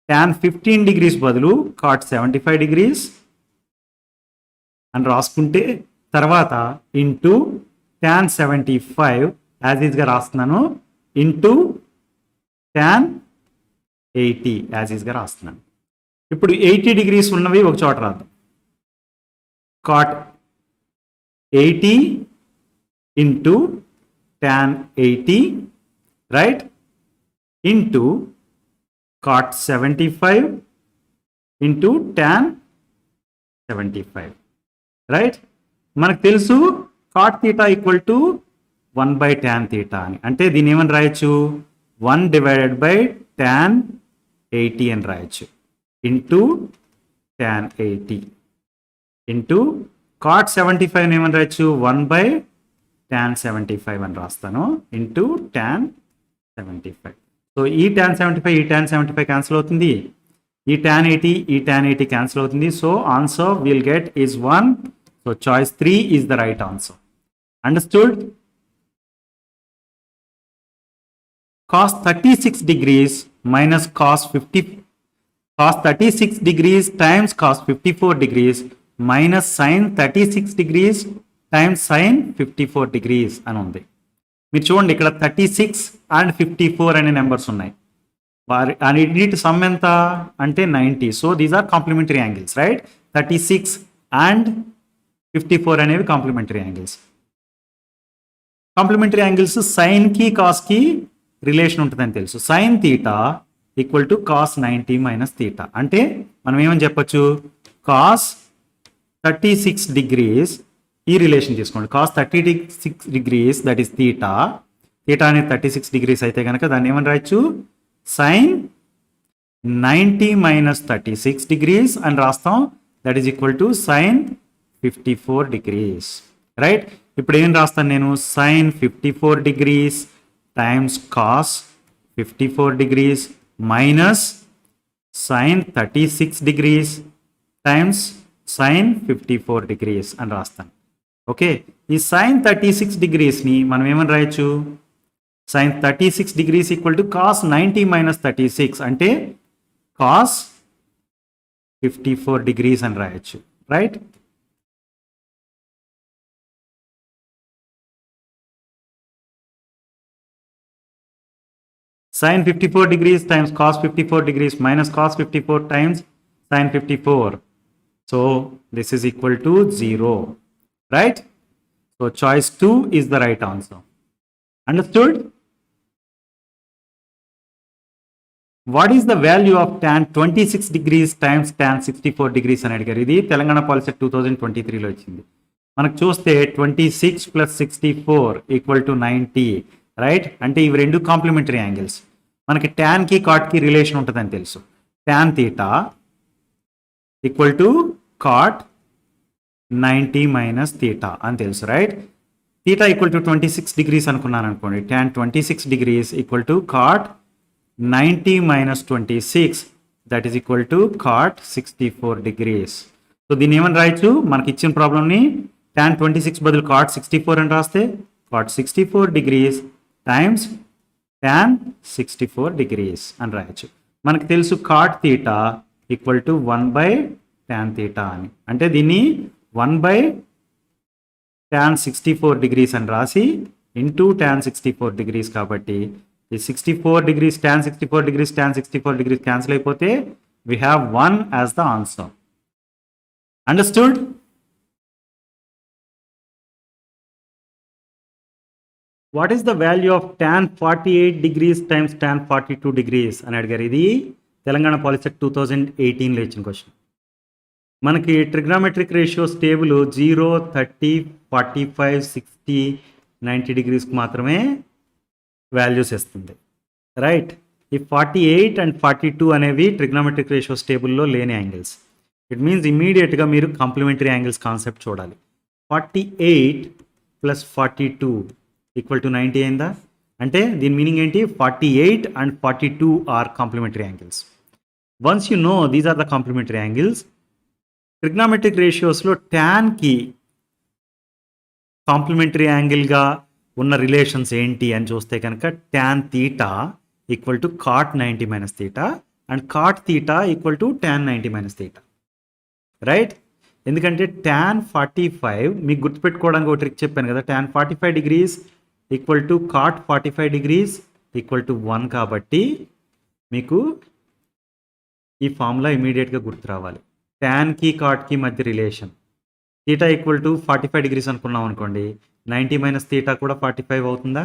tan 15 degrees బదులు cot 75 degrees అని రాసుకుంటే తర్వాత ఇంటూ tan 75 యాజ్ ఈజ్గా రాస్తున్నాను ఇంటూ tan 80 యాజ్ ఈజ్గా రాస్తున్నాను. ఇప్పుడు 80 degrees ఉన్నవి ఒక చోట రాద్దాం. cot 80 into tan 80, right, into cot 75 into tan 75, right? మనకు తెలుసు cot theta equal to 1 by tan theta అని, అంటే దీన్ని ఏమని రాయొచ్చు, 1 divided by tan 80 అని రాయొచ్చు ఇంటూ tan 80 ఇంటూ cot 75 ఏమని రాయొచ్చు, 1 by tan 75 అని రాస్తాను ఇంటూ tan 75. సో ఈ tan 75 ఈ tan 75 క్యాన్సిల్ అవుతుంది, ఈ tan 80 ఈ tan 80 క్యాన్సిల్ అవుతుంది. So answer will get is 1. So choice 3 is the right answer. Understood? cos 36 degrees minus cos 36 degrees times cos 54 degrees minus sin 36 degrees times sin 54 degrees అని ఉంది. మీరు చూడండి ఇక్కడ 36 and 54 అనే నెంబర్స్ ఉన్నాయి, అన్నిటి సమ్ ఎంత అంటే 90. So these are complementary angles, right? 36 and 54 అనేవి కాంప్లిమెంటరీ యాంగిల్స్. కాంప్లిమెంటరీ యాంగిల్స్ సైన్కి కాస్కి రిలేషన్ ఉంటుందని తెలుసు. Sine theta equal to cos 90 minus theta, అంటే మనం ఏమని చెప్పొచ్చు, కాస్ 36 degrees ఈ రిలేషన్ తీసుకోండి. Cos 36 degrees that is theta, theta అనేది 36 degrees అయితే కనుక దాన్ని ఏమని రాయొచ్చు, సైన్ 90 మైనస్ 36 degrees అని రాస్తాం. That is equal to sine 54 degrees, right? ఇప్పుడు ఏం రాస్తాను నేను, sine 54 degrees times cos 54 degrees minus sine 36 degrees times sine 54 degrees అని రాస్తాను. ఓకే, ఈ సైన్ 36 degreesని మనం ఏమని రాయొచ్చు, sine 36 degrees equal to cos 90 minus 36 అంటే కాస్ 54 degrees అని రాయొచ్చు, right? Sine 54 degrees times cos 54 degrees minus cos 54 times sine 54. So this is equal to 0, right? So choice 2 is the right answer. Understood? What is the value of tan 26 degrees times tan 64 degrees అని అడిగారు. ఇది Telangana POLYCET 2023లో వచ్చింది. మనకు చూస్తే 26 plus 64 equal to 90, right? అంటే ఇవి రెండు complementary angles. మనకి ట్యాన్కి కాట్కి రిలేషన్ ఉంటుందని తెలుసు. Tan theta equal to cot 90 minus theta అని తెలుసు, right? Theta equal to 26 degrees అనుకున్నాను అనుకోండి, tan 26 degrees equal to cot 90 minus 26 that is equal to cot 64 degrees. So దీన్ని ఏమని రాయొచ్చు, మనకి ఇచ్చిన ప్రాబ్లమ్ని ట్యాన్ 26 బదులు కాట్ 64 అని రాస్తే cot 64 degrees times tan 64 degrees అని రాయొచ్చు. మనకు తెలుసు cot theta equal to 1 by tan theta అని, అంటే దీన్ని 1 బై ట్యాన్ 64 degrees అని రాసి ఇంటూ ట్యాన్ 64 degrees కాబట్టి ఈ 64 degrees tan 64 degrees tan 64 degrees cancel అయిపోతే we have 1 as the answer. Understood? What is the value of tan 48 degrees times tan 42 degrees అని అడిగారు. ఇది తెలంగాణ పాలిసెట్ 2018లో ఇచ్చిన క్వశ్చన్. మనకి ట్రిగ్నామెట్రిక్ రేషియోస్ టేబుల్ 0, 30, 45, 60, 90 డిగ్రీస్కి మాత్రమే వాల్యూస్ ఇస్తుంది, రైట్. ఈ 48 అండ్ 42 అనేవి ట్రిగ్నామెట్రిక్ రేషియోస్ టేబుల్లో లేని యాంగిల్స్. ఇట్ మీన్స్ ఇమీడియట్గా మీరు కాంప్లిమెంటరీ యాంగిల్స్ కాన్సెప్ట్ చూడాలి. 48 ప్లస్ 42 ఈక్వల్ టు 90 అయిందా? అంటే దీని మీనింగ్ ఏంటి? 48 and 42 are complementary angles. Once you know these are the complementary angles, trigonometric రేషియోస్లో ట్యాన్కి కాంప్లిమెంటరీ యాంగిల్గా ఉన్న రిలేషన్స్ ఏంటి అని చూస్తే కనుక tan theta equal to cot 90 minus theta and cot theta equal to tan 90 minus theta, right. ఎందుకంటే tan 45 మీకు గుర్తుపెట్టుకోవడానికి ఒక ట్రిక్ చెప్పాను కదా, tan 45 degrees equal to cot 45 degrees equal to 1 కాబట్టి మీకు ఈ ఫార్ములా ఇమీడియట్గా గుర్తు రావాలి. ట్యాన్కి కాట్కి మధ్య relation theta equal to 45 degrees అనుకున్నాం అనుకోండి, 90 మైనస్ తీటా కూడా 45 అవుతుందా?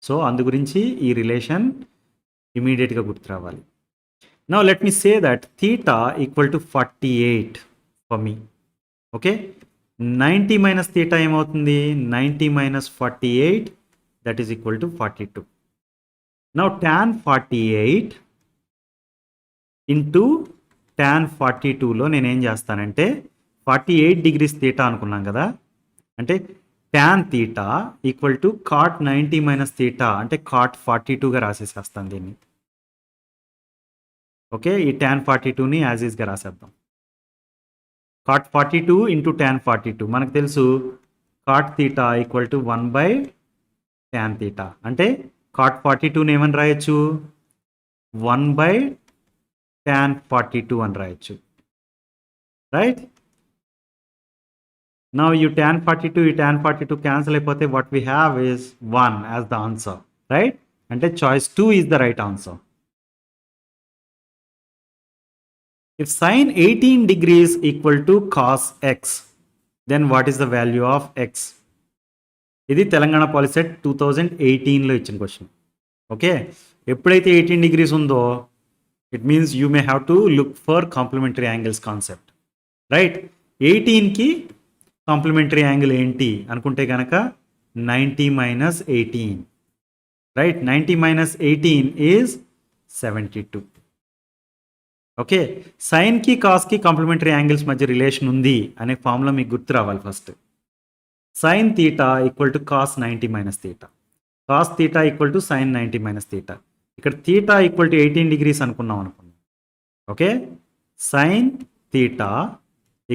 సో అందు గురించి ఈ రిలేషన్ ఇమీడియట్గా గుర్తు రావాలి. Now let me say that theta equal to 48 for me. Okay, 90 minus theta ఏమవుతుంది? 90 minus 48 that is equal to 42. Now tan 48 into tan 42లో నేనేం చేస్తానంటే 48 డిగ్రీస్ తీటా అనుకున్నాం కదా, అంటే tan theta equal to cot 90 minus theta అంటే cot 42గా రాసేసేస్తాను దీన్ని. ఓకే, ఈ ట్యాన్ 42ని యాజ్ ఈజ్గా రాసేద్దాం. కాట్ 42 ఇంటూ ట్యాన్ 42 మనకు తెలుసు cot theta equal to 1 by tan theta, అంటే కాట్ 42ని ఏమని రాయొచ్చు? 1 బై ట్యాన్ 42 అని రాయొచ్చు, right. Now you tan 42, you tan 42 cancel అయిపోతే what we have is 1 as the answer, right? అంటే choice 2 is the right answer. If sin 18 degrees equal to cos x, then what is the value of x? ఇది Telangana POLYCET 2018లో ఇచ్చిన question. Okay, ఎప్పుడైతే 18 degrees ఉందో it means you may have to look for complementary angles concept, right. 18కి complementary angle ఏంటి అనుకుంటే కనుక 90 minus 18, right. 90 minus 18 is 72. Okay, సైన్కి కాస్కి కాంప్లిమెంటరీ యాంగిల్స్ మధ్య రిలేషన్ ఉంది అనే ఫార్ములా మీకు గుర్తు రావాలి first. Sine theta equal to cos 90 minus theta, cos theta equal to sine 90 minus theta. ఇక్కడ తీటా ఈక్వల్ టు 18 డిగ్రీస్ అనుకున్నాం అనుకున్నాం. Okay, sign theta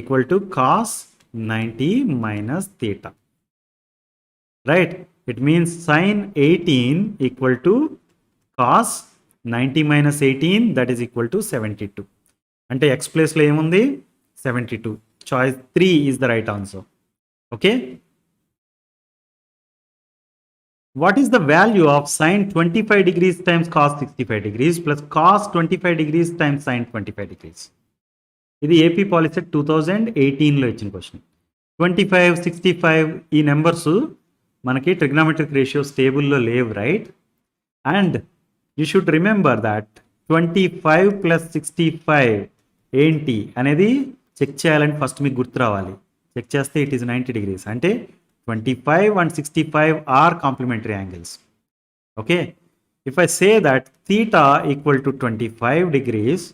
equal to cos 90 minus theta, right. It means sin 18 equal to cos 90 minus 18 that is equal to 72. అంటే x ప్లేస్లో ఏముంది? 72. Choice 3 is the right answer. Okay. What is the value of sin 25 degrees times cos 65 degrees plus cos 25 degrees times sin 25 degrees? ఇది AP POLYCET 2018లో ఇచ్చిన question. 25, 65 ఈ numbers మనకి trigonometric ratios టేబుల్లో లేవు, right. And you should remember that 25 plus 65 ఏంటి అనేది check చేయాలని first మీకు గుర్తు రావాలి. చెక్ చేస్తే ఇట్ ఈస్ 90 డిగ్రీస్, అంటే 25 and 65 are complementary angles. Okay, if I say that theta equal to 25 degrees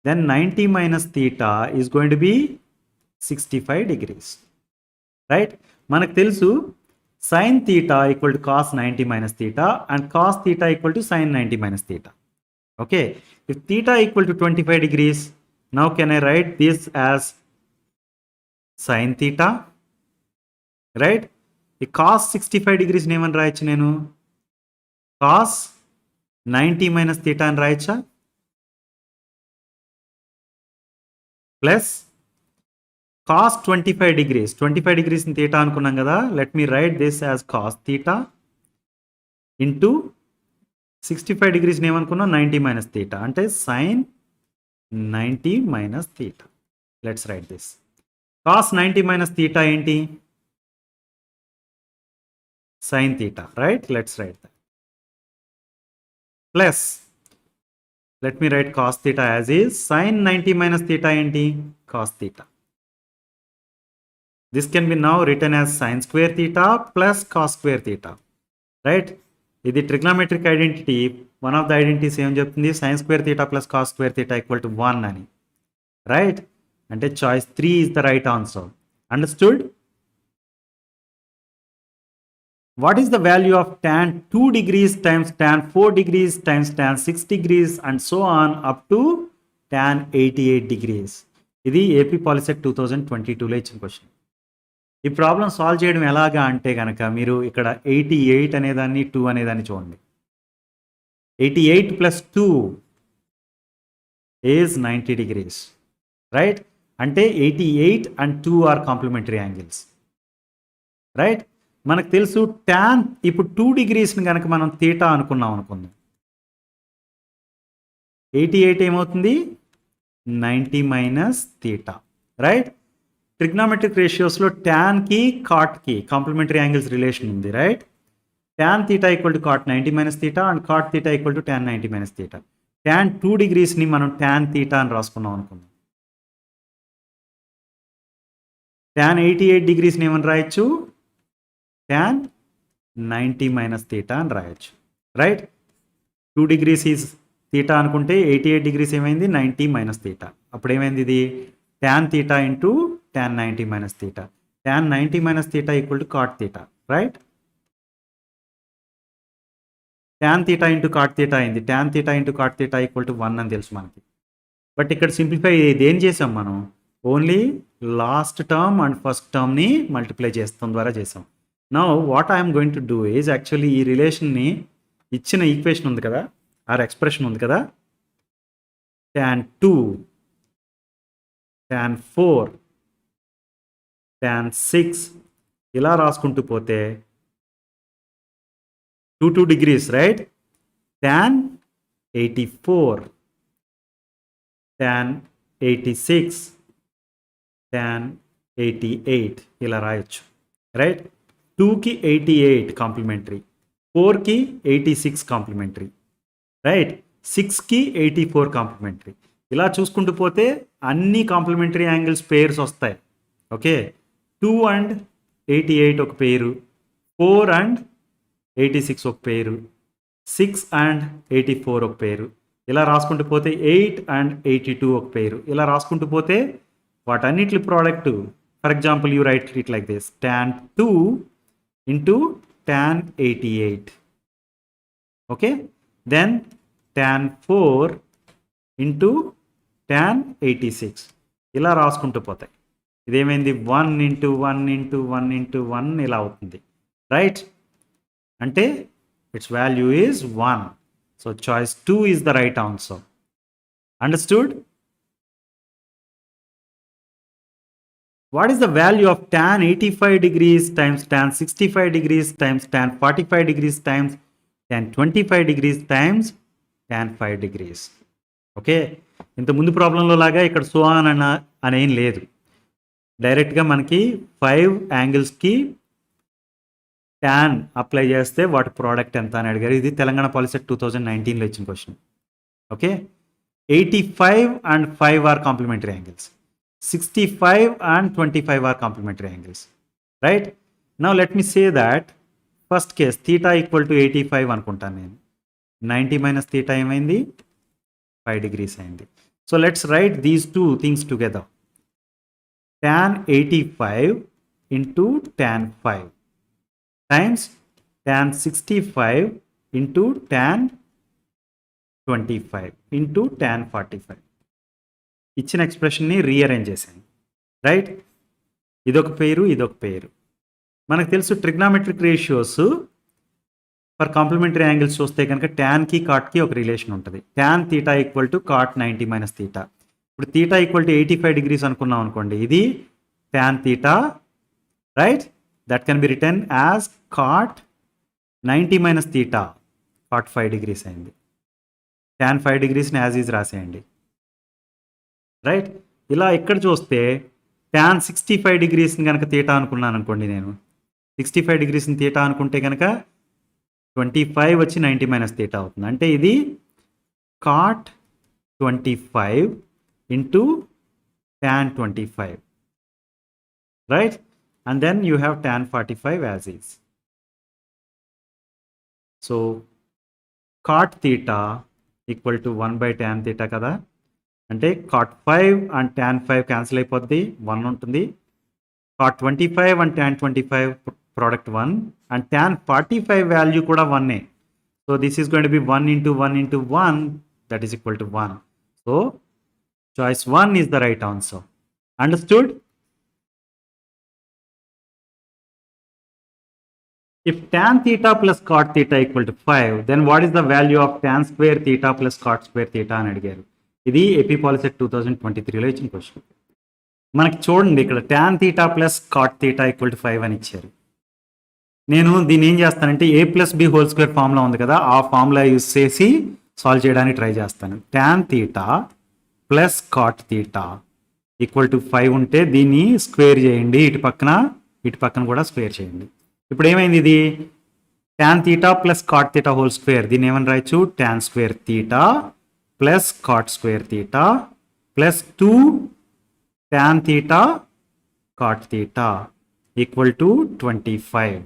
then 90 minus theta is going to be 65 degrees, right. మనకు తెలుసు sin theta equal to cos 90 minus theta and cos theta equal to sin 90 minus theta. Okay, if theta equal to 25 degrees, now can I write this as sin theta, right. ఈ cos 65 degrees ఏమని రాయొచ్చు? నేను cos 90 minus theta అని రాయొచ్చా? Plus cos 25 degrees, 25 degrees theta అనుకున్నాం కదా, let me write this as cos theta into 65 degrees ఏమనుకున్నాం? 90 minus theta, అంటే sine 90 minus theta. Let's write this. Cos 90 minus theta ఏంటి? Sine theta, right. Let's write that. Plus let me write cos theta as is sin 90 minus theta ఏంటి? cos theta. This can be now written as sine square theta plus cos square theta, right? ఇది trigonometric identity, one of the identities ఏం చెప్తుంది, sine square theta plus cos square theta equal to 1 అని, right? అంటే choice 3 is the right answer. Understood? What is the value of tan 2 degrees times tan 4 degrees times tan 6 degrees and so on up to tan 88 degrees? ఇది AP Polycet 2022లో ఇచ్చిన question. ఈ problem solve చేయడం ఎలాగా అంటే కనుక మీరు ఇక్కడ 88 అనేదాన్ని 2 అనేదాన్ని చూడండి. 88 ప్లస్ 2 ఈజ్ 90 degrees, రైట్? అంటే 88 and 2 are complementary angles, right? మనకు తెలుసు ట్యాన్, ఇప్పుడు 2 డిగ్రీస్ని కనుక మనం థీటా అనుకున్నాం అనుకుందాం, 88 ఏమవుతుంది, 90 మైనస్ థీటా, రైట్? ట్రిగ్నామెట్రిక్ రేషియోస్లో ట్యాన్కి కాట్కి కాంప్లిమెంటరీ యాంగిల్స్ రిలేషన్ ఉంది, right? Tan theta equal to cot 90 minus theta and cot theta equal to tan 90 minus theta. Tan 2 డిగ్రీస్ని మనం ట్యాన్ థీటా అని రాసుకున్నాం అనుకుందాం. ట్యాన్ 88 డిగ్రీస్ని ఏమని రాయొచ్చు, ట్యాన్ 90 మైనస్ థీటా అని రాయొచ్చు, రైట్? 2 డిగ్రీస్ ఈజ్ థీటా అనుకుంటే 88 డిగ్రీస్ ఏమైంది, 90 మైనస్ థీటా. అప్పుడు ఏమైంది, ఇది tan theta into tan 90 minus theta. Tan 90 minus theta equal to cot theta, right? Tan theta into cot theta అయింది. Tan theta into cot theta equal to 1 అని తెలుసు మనకి. But ఇక్కడ సింప్లిఫై ఏం చేసాం మనం, only last term and first టర్మ్ని multiply చేస్తాం ద్వారా చేసాం. Now what I'm going to do is actually ఈ రిలేషన్ని ఇచ్చిన ఈక్వేషన్ ఉంది కదా, ఆర్ ఎక్స్ప్రెషన్ ఉంది కదా, tan 2, tan 4, tan 6 ఇలా రాసుకుంటూ పోతే 2 degrees, right? tan 84, tan 86, tan 88 ఇలా రాయొచ్చు, రైట్? 2కి 88 కాంప్లిమెంటరీ, 4కి 86 కాంప్లిమెంటరీ, రైట్? 6కి 84 కాంప్లిమెంటరీ. ఇలా చూసుకుంటూ పోతే అన్ని కాంప్లిమెంటరీ యాంగిల్స్ పేర్స్ వస్తాయి, ఓకే? 2 అండ్ 88 ఒక పేరు, 4 అండ్ 86 ఒక పేరు, 6 అండ్ 84 ఒక పేరు. ఇలా రాసుకుంటూ పోతే 8 అండ్ 82 ఒక పేరు. ఇలా రాసుకుంటూ పోతే వాటన్నిటి product, for example you right it like this, tan 2 into tan 88, okay? Then tan 4 into tan 86 ఇలా రాసుకుంటూ పోతాయి. ఇదేమైంది, 1 into 1 into 1 into 1 ఇలా అవుతుంది, రైట్? అంటే it's value is 1. So choice 2 is the right answer. Understood? What is the value of tan 85 degrees times tan 65 degrees times tan 45 degrees times tan 25 degrees times tan 5 degrees? Okay, ఇంత ముందు ప్రాబ్లంలో లాగా ఇక్కడ so on అనేం లేదు. డైరెక్ట్గా మనకి 5 యాంగిల్స్కి tan apply చేస్తే వాటి ప్రోడక్ట్ ఎంత అని అడిగారు. ఇది తెలంగాణ పాలిసెట్ 2019లో ఇచ్చిన question, okay? 85 and 5 are complementary angles, 65 and 25 are complementary angles, right? Now let me say that first case theta equal to 85 అనుకుంటాను నేను. 90 minus theta ఏమైంది, 5 degrees అయింది. So let's write these two things together. Tan 85 into tan 5 times tan 65 into tan 25 into tan 45. ఇచ్చిన ఎక్స్ప్రెషన్ని rearrange చేశాను, right? ఇదొక పేరు, ఇదొక పేరు. మనకు తెలుసు trigonometric ratios for complementary angles చూస్తే కనుక ట్యాన్కి కాట్కి ఒక రిలేషన్ ఉంటుంది. Tan theta equal to cot 90 minus theta. ఇప్పుడు థీటా ఈక్వల్ టు 85 డిగ్రీస్ అనుకున్నాం అనుకోండి, ఇది tan theta, right? That can be written as cot 90 minus theta, cot 5 degrees అయింది. ట్యాన్ 5 డిగ్రీస్ని యాజ్ ఈజ్ రాసేయండి, రైట్? ఇలా ఇక్కడ చూస్తే ట్యాన్ 65 డిగ్రీస్ని కనుక థీటా అనుకున్నాను అనుకోండి, నేను 65 డిగ్రీస్ని థీటా అనుకుంటే కనుక 25 వచ్చి 90 మైనస్ థీటా అవుతుంది. అంటే ఇది cot 25 into tan 25, right? and then you have tan 45 as is. So cot theta equal to 1 by tan theta కదా, అంటే cot 5 and tan 5 క్యాన్సిల్ అయిపోద్ది, 1 ఉంటుంది. cot 25 and tan 25 product 1 and tan 45 value కూడా 1. So this is going to be 1 into 1 into 1, that is equal to 1. So choice 1 is the right answer. Understood? If tan theta plus cot theta equal to 5, then what is the value of tan square theta plus cot square theta అని అడిగారు. ఇది AP POLYCET 2023లో ఇచ్చిన question. మనకి చూడండి ఇక్కడ tan theta plus cot theta equal to 5 అని ఇచ్చారు. నేను దీన్ని ఏం చేస్తానంటే a plus B whole square formula ఉంది కదా, ఆ ఫార్ములా యూజ్ చేసి సాల్వ్ చేయడానికి ట్రై చేస్తాను. tan theta plus cot theta equal to 5 ఉంటే దీన్ని స్క్వేర్ చేయండి, ఇటు పక్కన కూడా స్క్వేర్ చేయండి. ఇప్పుడు ఏమైంది, ఇది tan theta plus cot theta whole square, దీన్ని ఏమని రాయొచ్చు, tan square theta plus cot square theta plus 2 tan theta cot theta equal to 25,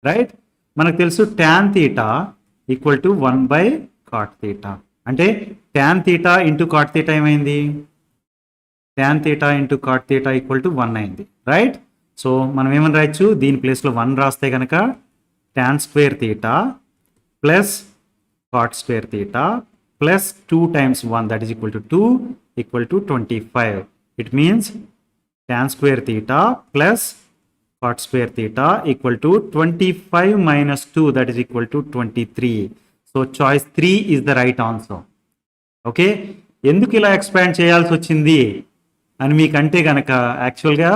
right. మనకు తెలుసు tan theta equal to 1 by cot theta, అంటే tan theta into cot theta ఏమైంది, tan theta into cot theta equal to 1 అయింది, right. So మనం ఏమని రాయొచ్చు, దీని ప్లేస్లో 1 రాస్తే కనుక tan square theta plus cot square theta plus 2 times 1, that is equal to 2, equal to 25. It means tan square theta plus cot square theta equal to 25 minus 2, that is equal to 23. So choice 3 is the right answer. Okay, ఎందుకు ఇలా expand చేయాల్సి వచ్చింది అని మీకంటే కనుక యాక్చువల్గా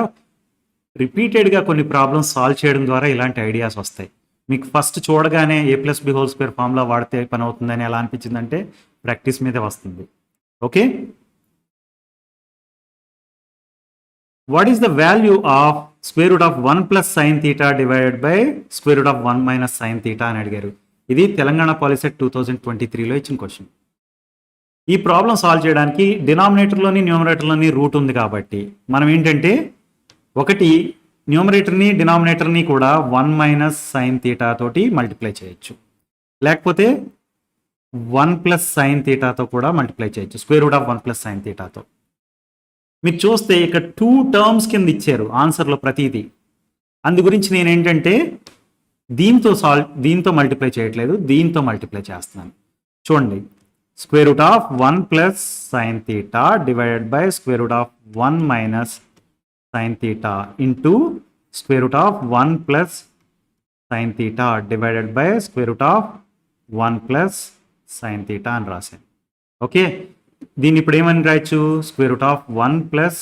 రిపీటెడ్గా కొన్ని ప్రాబ్లమ్స్ సాల్వ్ చేయడం ద్వారా ఇలాంటి ఐడియాస్ వస్తాయి. మీకు ఫస్ట్ చూడగానే a plus B whole square formula వాడితే పని అవుతుందని ఎలా అనిపించిందంటే ప్రాక్టీస్ మీదే వస్తుంది. Okay, what is the value of square root of 1 plus sine theta divided by square root of 1 minus sine theta అని అడిగారు. ఇది తెలంగాణ పాలిసెట్ 2023లో ఇచ్చిన క్వశ్చన్. ఈ ప్రాబ్లం సాల్వ్ చేయడానికి డినామినేటర్లోని న్యూమరేటర్లోని రూట్ ఉంది కాబట్టి మనం ఏంటంటే ఒకటి న్యూమరేటర్ని డినామినేటర్ని కూడా 1 మైనస్ సైన్ థీటా తోటి మల్టిప్లై చేయొచ్చు, లేకపోతే 1 ప్లస్ సైన్ థీటాతో కూడా మల్టిప్లై చేయొచ్చు, square root of 1 plus sine థీటాతో. మీరు చూస్తే ఇక్కడ 2 టర్మ్స్ కింద ఇచ్చారు ఆన్సర్లో ప్రతిదీ. అందు గురించి నేను ఏంటంటే దీంతో మల్టిప్లై చేయట్లేదు, దీంతో మల్టిప్లై చేస్తున్నాను. చూడండి, square root of 1 plus sine theta divided by square root of 1 minus sin theta into square root of 1 plus sin theta divided by square root of 1 plus sin theta అని రాశాను. Okay, దీన్ని ఇప్పుడు ఏమని రాయొచ్చు, square root of 1 plus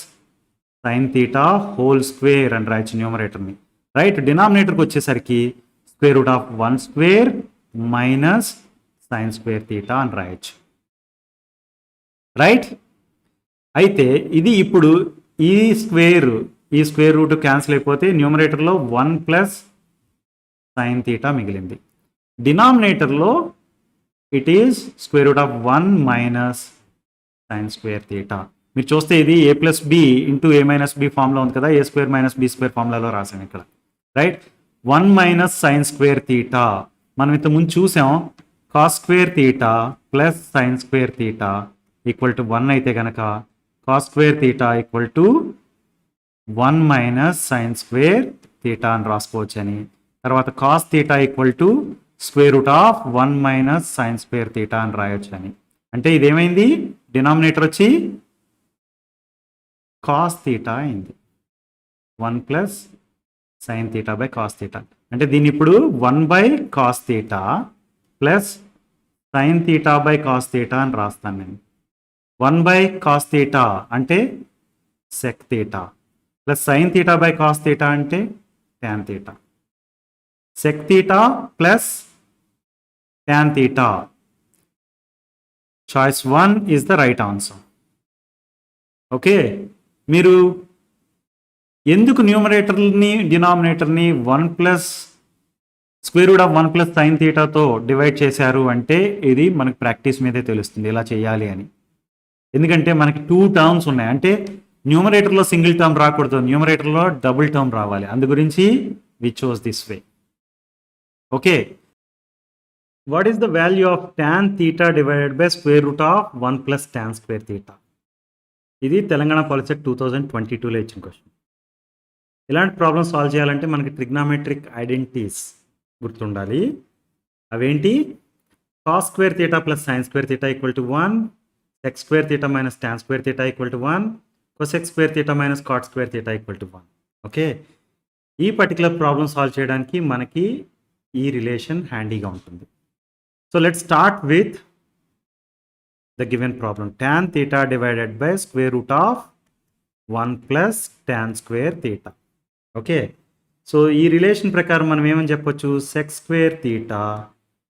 sin theta whole square అని రాయొచ్చు న్యూమరేటర్ని, right. డినామినేటర్కి వచ్చేసరికి square root of 1 square minus sin square theta అని రాయొచ్చు, రైట్. అయితే ఇది ఇప్పుడు ఈ స్క్వేర్ రూట్ క్యాన్సిల్ అయిపోతే న్యూమరేటర్లో 1 ప్లస్ సైన్ థీటా మిగిలింది. డినామినేటర్లో it is square root of 1 minus sine square theta. మీరు చూస్తే ఇది a plus b into a minus b formula ఉంది కదా, a square minus b square ఫార్ములాలో రాసాను ఇక్కడ, right. 1 minus sine square theta మనం ఇంత ముందు చూసాం, cos square theta plus sine square theta equal to 1 అయితే కనుక cos square theta equal to 1 minus sin square theta అని రాసుకోవచ్చని, తర్వాత cos theta equal to square root of 1 minus sin square theta అని రాయొచ్చని. అంటే ఇదేమైంది, డినామినేటర్ వచ్చి cos theta అయింది, 1 plus sin theta by cos theta. అంటే దీన్ని ఇప్పుడు 1 by cos theta plus sin theta by cos theta అని రాస్తాను నేను. 1 by cos theta అంటే sec theta plus sin theta by cos theta అంటే tan theta. sec theta plus tan theta. Choice 1 is the right answer. Okay, మీరు ఎందుకు న్యూమరేటర్ని డినామినేటర్ని 1 plus square root of 1 plus sine థీటాతో డివైడ్ చేశారు అంటే ఇది మనకు ప్రాక్టీస్ మీదే తెలుస్తుంది ఇలా చేయాలి అని. ఎందుకంటే మనకి 2 టర్మ్స్ ఉన్నాయి, అంటే న్యూమరేటర్లో సింగిల్ టర్మ్ రాకూడదు, న్యూమరేటర్లో డబుల్ టర్మ్ రావాలి. అందు గురించి we chose this way. Okay, what is the value of tan theta divided by square root of 1 plus tan square theta? ఇది తెలంగాణ పాలిసెట్ 2022లో ఇచ్చిన క్వశ్చన్. ఇలాంటి ప్రాబ్లమ్ సాల్వ్ చేయాలంటే మనకి ట్రిగ్నామెట్రిక్ ఐడెంటిటీస్ గుర్తుండాలి. అవేంటి? Cos square theta plus sine square theta equal to 1, ఎక్స్ square theta minus tan square theta equal to 1, cosec square theta minus cot square theta equal to 1. Okay, ఈ particular problem solve చేయడానికి మనకి ఈ relation హ్యాండీగా ఉంటుంది. So let's start with the given problem. Tan theta divided by square root of 1 plus tan square theta. Okay, so ఈ relation ప్రకారం మనం ఏమని చెప్పొచ్చు? Sec square theta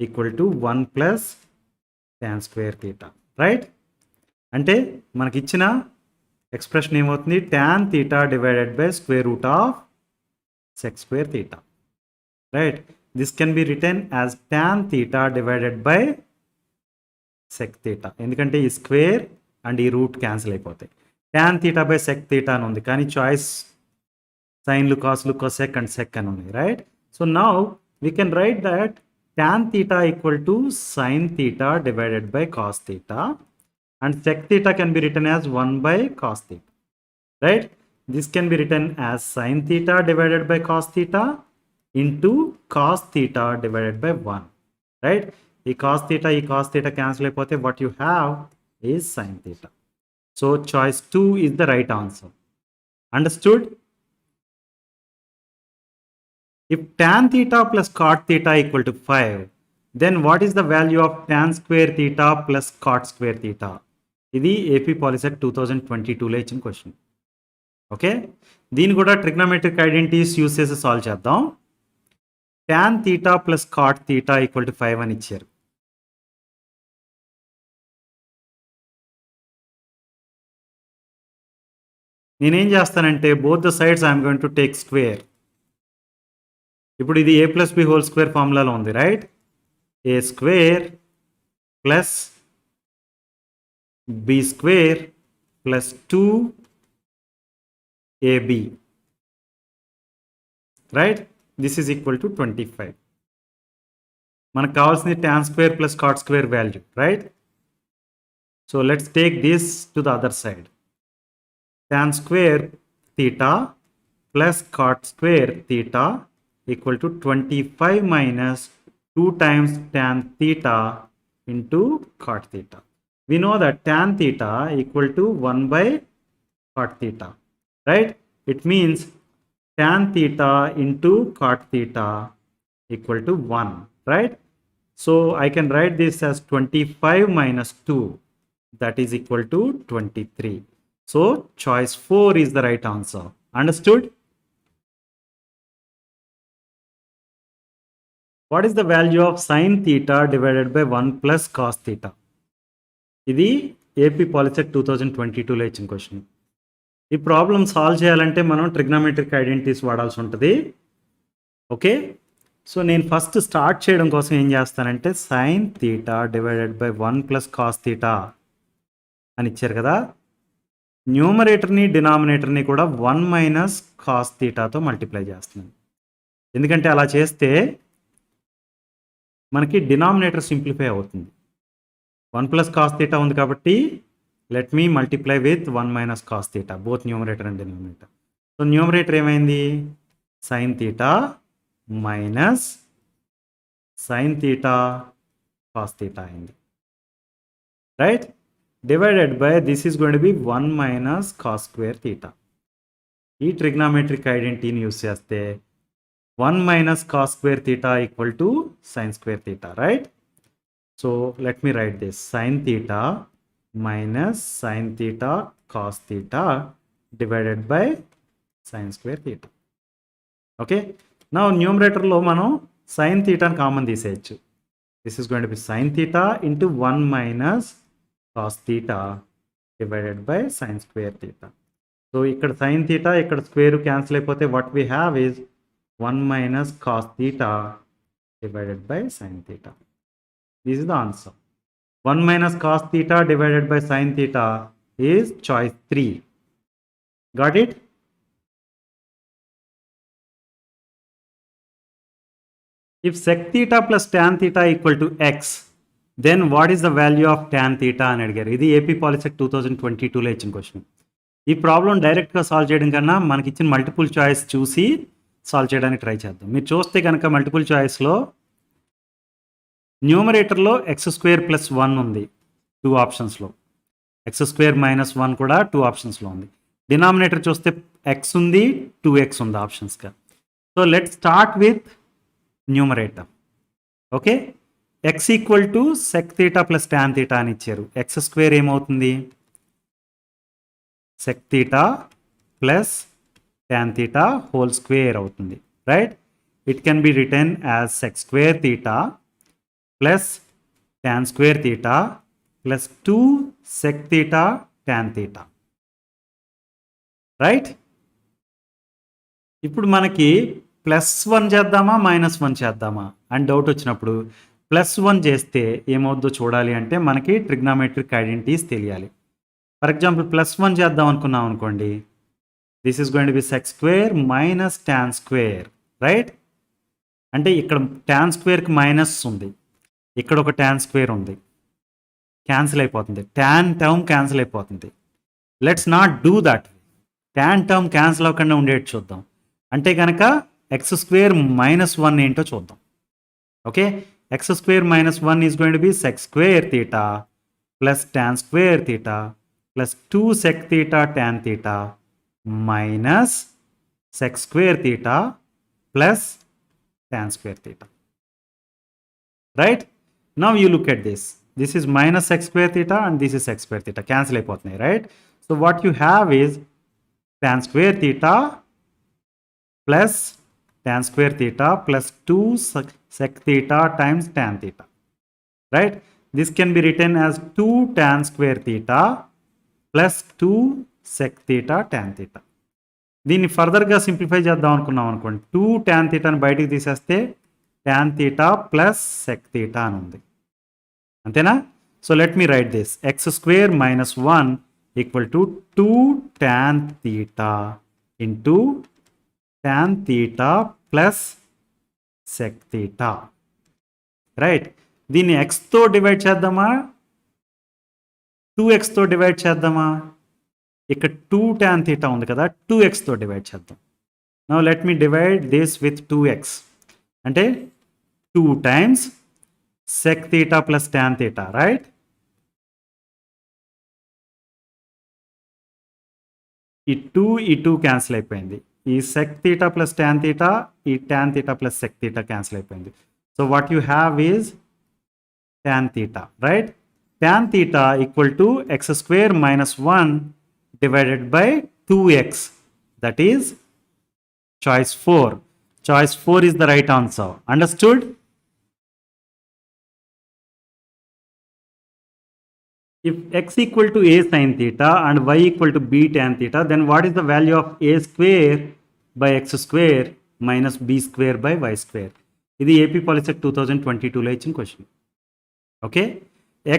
equal to 1 plus tan square theta, right? అంటే మనకి ఇచ్చిన expression ఏమవుతుంది? Tan theta divided by square root of sec square theta, right? This can be written as tan theta divided by sec theta, ఎందుకంటే ఈ square and ఈ root cancel అయిపోతాయి. Tan theta by sec theta అని ఉంది, కానీ choice సైన్లు, కాస్లు, cosec and sec అని ఉన్నాయి, right? So now we can right that tan theta equal to sin theta divided by cos theta, and sec theta can be written as 1 by cos theta, right? This can be written as sin theta divided by cos theta into cos theta divided by 1, right? ఈ cos theta cancel అయిపోతే what you have is sin theta. So choice 2 is the right answer. Understood? If tan theta plus cot theta equal to 5, then what is the value of tan square theta plus cot square theta? ఇది AP Polycet 2022లో ఇచ్చిన question. Okay, దీన్ని కూడా trigonometric identities use చేసి solve చేద్దాం. tan theta plus cot theta equal to 5 అని ఇచ్చారు. నేనేం చేస్తానంటే both the sides I'm going to take square. ఇప్పుడు ఇది A plus B whole square ఫార్ములాలో ఉంది, right? A square plus B square plus 2ab, right? This is equal to 25. మనకు కావాల్సింది tan square plus cot square value, right? So let's take this to the other side. tan square theta plus cot square theta equal to 25 minus 2 times tan theta into cot theta. We know that tan theta equal to 1 by cot theta, right? It means tan theta into cot theta equal to 1, right? So I can write this as 25 minus 2, that is equal to 23. So choice 4 is the right answer. Understood? What is the value of sin theta divided by 1 plus cos theta? ఇది AP Polycet 2022లో ఇచ్చిన question. ఈ problem solve చేయాలంటే మనం trigonometric identities వాడాల్సి ఉంటుంది. Okay, so నేను first start చేయడం కోసం ఏం చేస్తానంటే sin theta divided by 1 plus cos theta అని ఇచ్చారు కదా, న్యూమరేటర్ని డినామినేటర్ని కూడా 1 మైనస్ కాస్ థీటాతో మల్టిప్లై చేస్తున్నాను. ఎందుకంటే అలా చేస్తే మనకి డినామినేటర్ సింప్లిఫై అవుతుంది. 1 ప్లస్ కాస్ థీటా ఉంది కాబట్టి let me multiply with 1 minus cos theta, both numerator and denominator. So numerator ఏమైంది? Sine theta minus sine theta cos theta అయింది, right? Divided by this is going to be 1 minus cos square theta. ఈ trigonometric ఐడెంటిటీని use చేస్తే 1 minus cos square theta equal to sin square theta, right? So let me write this. Sin theta minus sin theta cos theta divided by sin square theta. Okay? Now numerator lo మనం sin theta common తీసేయచ్చు. This is going to be sin theta into 1 minus cos theta divided by sin square theta. So ఇక్కడ sin theta ఇక్కడ square cancel అయిపోతే what we have is 1 minus cos theta divided by sin theta. This is the answer. 1 minus cos theta divided by sin theta is choice 3. Got it? If sec theta plus tan theta equal to x, then what is the value of tan theta అని అడిగారు. ఇది AP Polycet 2022లో ఇచ్చిన question. ఈ problem డైరెక్ట్గా solve చేయడం కన్నా మనకి ఇచ్చిన మల్టిపుల్ చాయిస్ చూసి సాల్వ్ చేయడానికి ట్రై చేద్దాం. మీరు చూస్తే కనుక మల్టిపుల్ చాయిస్లో న్యూమరేటర్లో ఎక్స్ స్క్వేర్ ప్లస్ 1 ఉంది 2 ఆప్షన్స్లో, ఎక్స్ స్క్వేర్ మైనస్ 1 కూడా 2 ఆప్షన్స్లో ఉంది. డినామినేటర్ చూస్తే ఎక్స్ ఉంది, 2x ఉంది ఆప్షన్స్గా. So let start with numerator. Okay, x equal to sec theta plus tan theta అని ఇచ్చారు. ఎక్స్ స్క్వేర్ ఏమవుతుంది? Sec theta plus tan theta whole square అవుతుంది, right? It can be written as sec square theta plus tan square theta plus 2 sec theta tan theta, right? ఇప్పుడు మనకి +1 చేద్దామా -1 చేద్దామా అని doubt వచ్చినప్పుడు +1 చేస్తే ఏమవుద్దో చూడాలి అంటే మనకి ట్రిగ్నామెట్రిక్ ఐడెంటిటీస్ తెలియాలి. ఫర్ ఎగ్జాంపుల్ +1 చేద్దాం అనుకున్నాం అనుకోండి, this is going to be sec square minus tan square, right? అంటే ఇక్కడ ట్యాన్ స్క్వేర్కి మైనస్ ఉంది, ఇక్కడ ఒక ట్యాన్ స్క్వేర్ ఉంది, క్యాన్సిల్ అయిపోతుంది, ట్యాన్ టర్మ్ క్యాన్సిల్ అయిపోతుంది. Let's not do that. Tan term cancel అవ్వకుండా ఉండేది చూద్దాం. అంటే కనుక ఎక్స్ స్క్వేర్ -1 ఏంటో చూద్దాం. Okay, x square -1 is going to be sec square theta plus tan square theta plus 2 sec theta tan theta minus sec square theta plus tan square theta, right? Now you look at this. This is minus sec square theta and this is sec square theta, cancel అయిపోతున్నాయి, right? So what you have is tan square theta plus tan square theta plus 2 sec theta times tan theta, right? This can be written as 2 tan square theta plus 2 sec theta tan theta. దీన్ని ఫర్దర్గా simplify చేద్దాం అనుకున్నాం అనుకోండి, 2 tan theta ని బయటికి తీసేస్తే tan theta plus sec theta అని ఉంది, అంతేనా? So let me write this. X square -1 equal to 2 tan theta into tan theta plus sec theta, right? దీన్ని ఎక్స్తో డివైడ్ చేద్దామా 2xతో డివైడ్ చేద్దామా? ఇక్కడ 2 tan theta ఉంది కదా, 2xతో డివైడ్ చేద్దాం. Now let me divide this with 2x, అంటే 2 times sec theta plus tan theta, right? ఈ 2 క్యాన్సిల్ అయిపోయింది. ఈ sec theta plus tan theta, ఈ tan theta plus sec theta cancel అయిపోయింది. So what you have is tan theta, right? Tan theta equal to x square -1 divided by 2x, that is choice 4. Choice 4 is the right answer. Understood? If x equal to a sin theta and y equal to b tan theta, then what is the value of a square by x square minus b square by y square? ఇది AP Polycet 2022లో ఇచ్చిన question. Okay,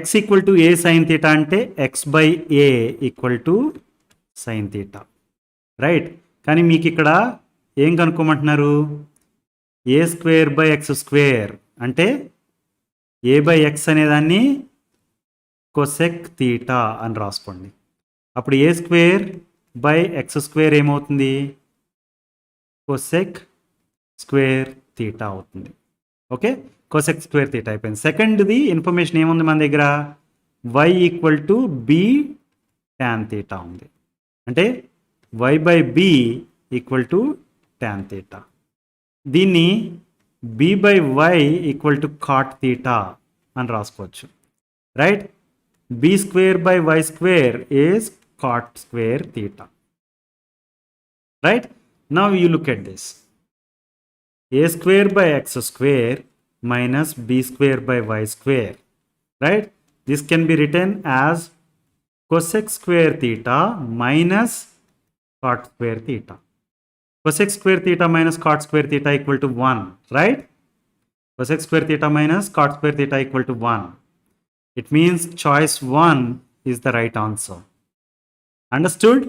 x equal to A sine theta అంటే x by A equal to sine theta, right? కానీ మీకు ఇక్కడ ఏం కనుక్కోమంటున్నారు? ఏ square by X square అంటే ఏ by X అనేదాన్ని కొసెక్ థీటా అని రాసుకోండి. అప్పుడు ఏ స్క్వేర్ బై ఎక్స్ స్క్వేర్ ఏమవుతుంది? కొసెక్ స్క్వేర్ థీటా అవుతుంది. ఓకే, కొసెక్ స్క్వేర్ థీటా అయిపోయింది. సెకండ్ది ఇన్ఫర్మేషన్ ఏముంది మన దగ్గర? y equal to be tan theta ఉంది, అంటే y by B equal to tan theta. దీన్ని b by y equal to cot theta అని రాసుకోవచ్చు, right? b square by y square is cot square theta, right? Now you look at this. A square by x square minus b square by y square, right? This can be written as cosec square theta minus cot square theta. Cosec square theta minus cot square theta equal to 1, right? Cosec square theta minus cot square theta equal to 1. It means choice 1 is the right answer. Understood?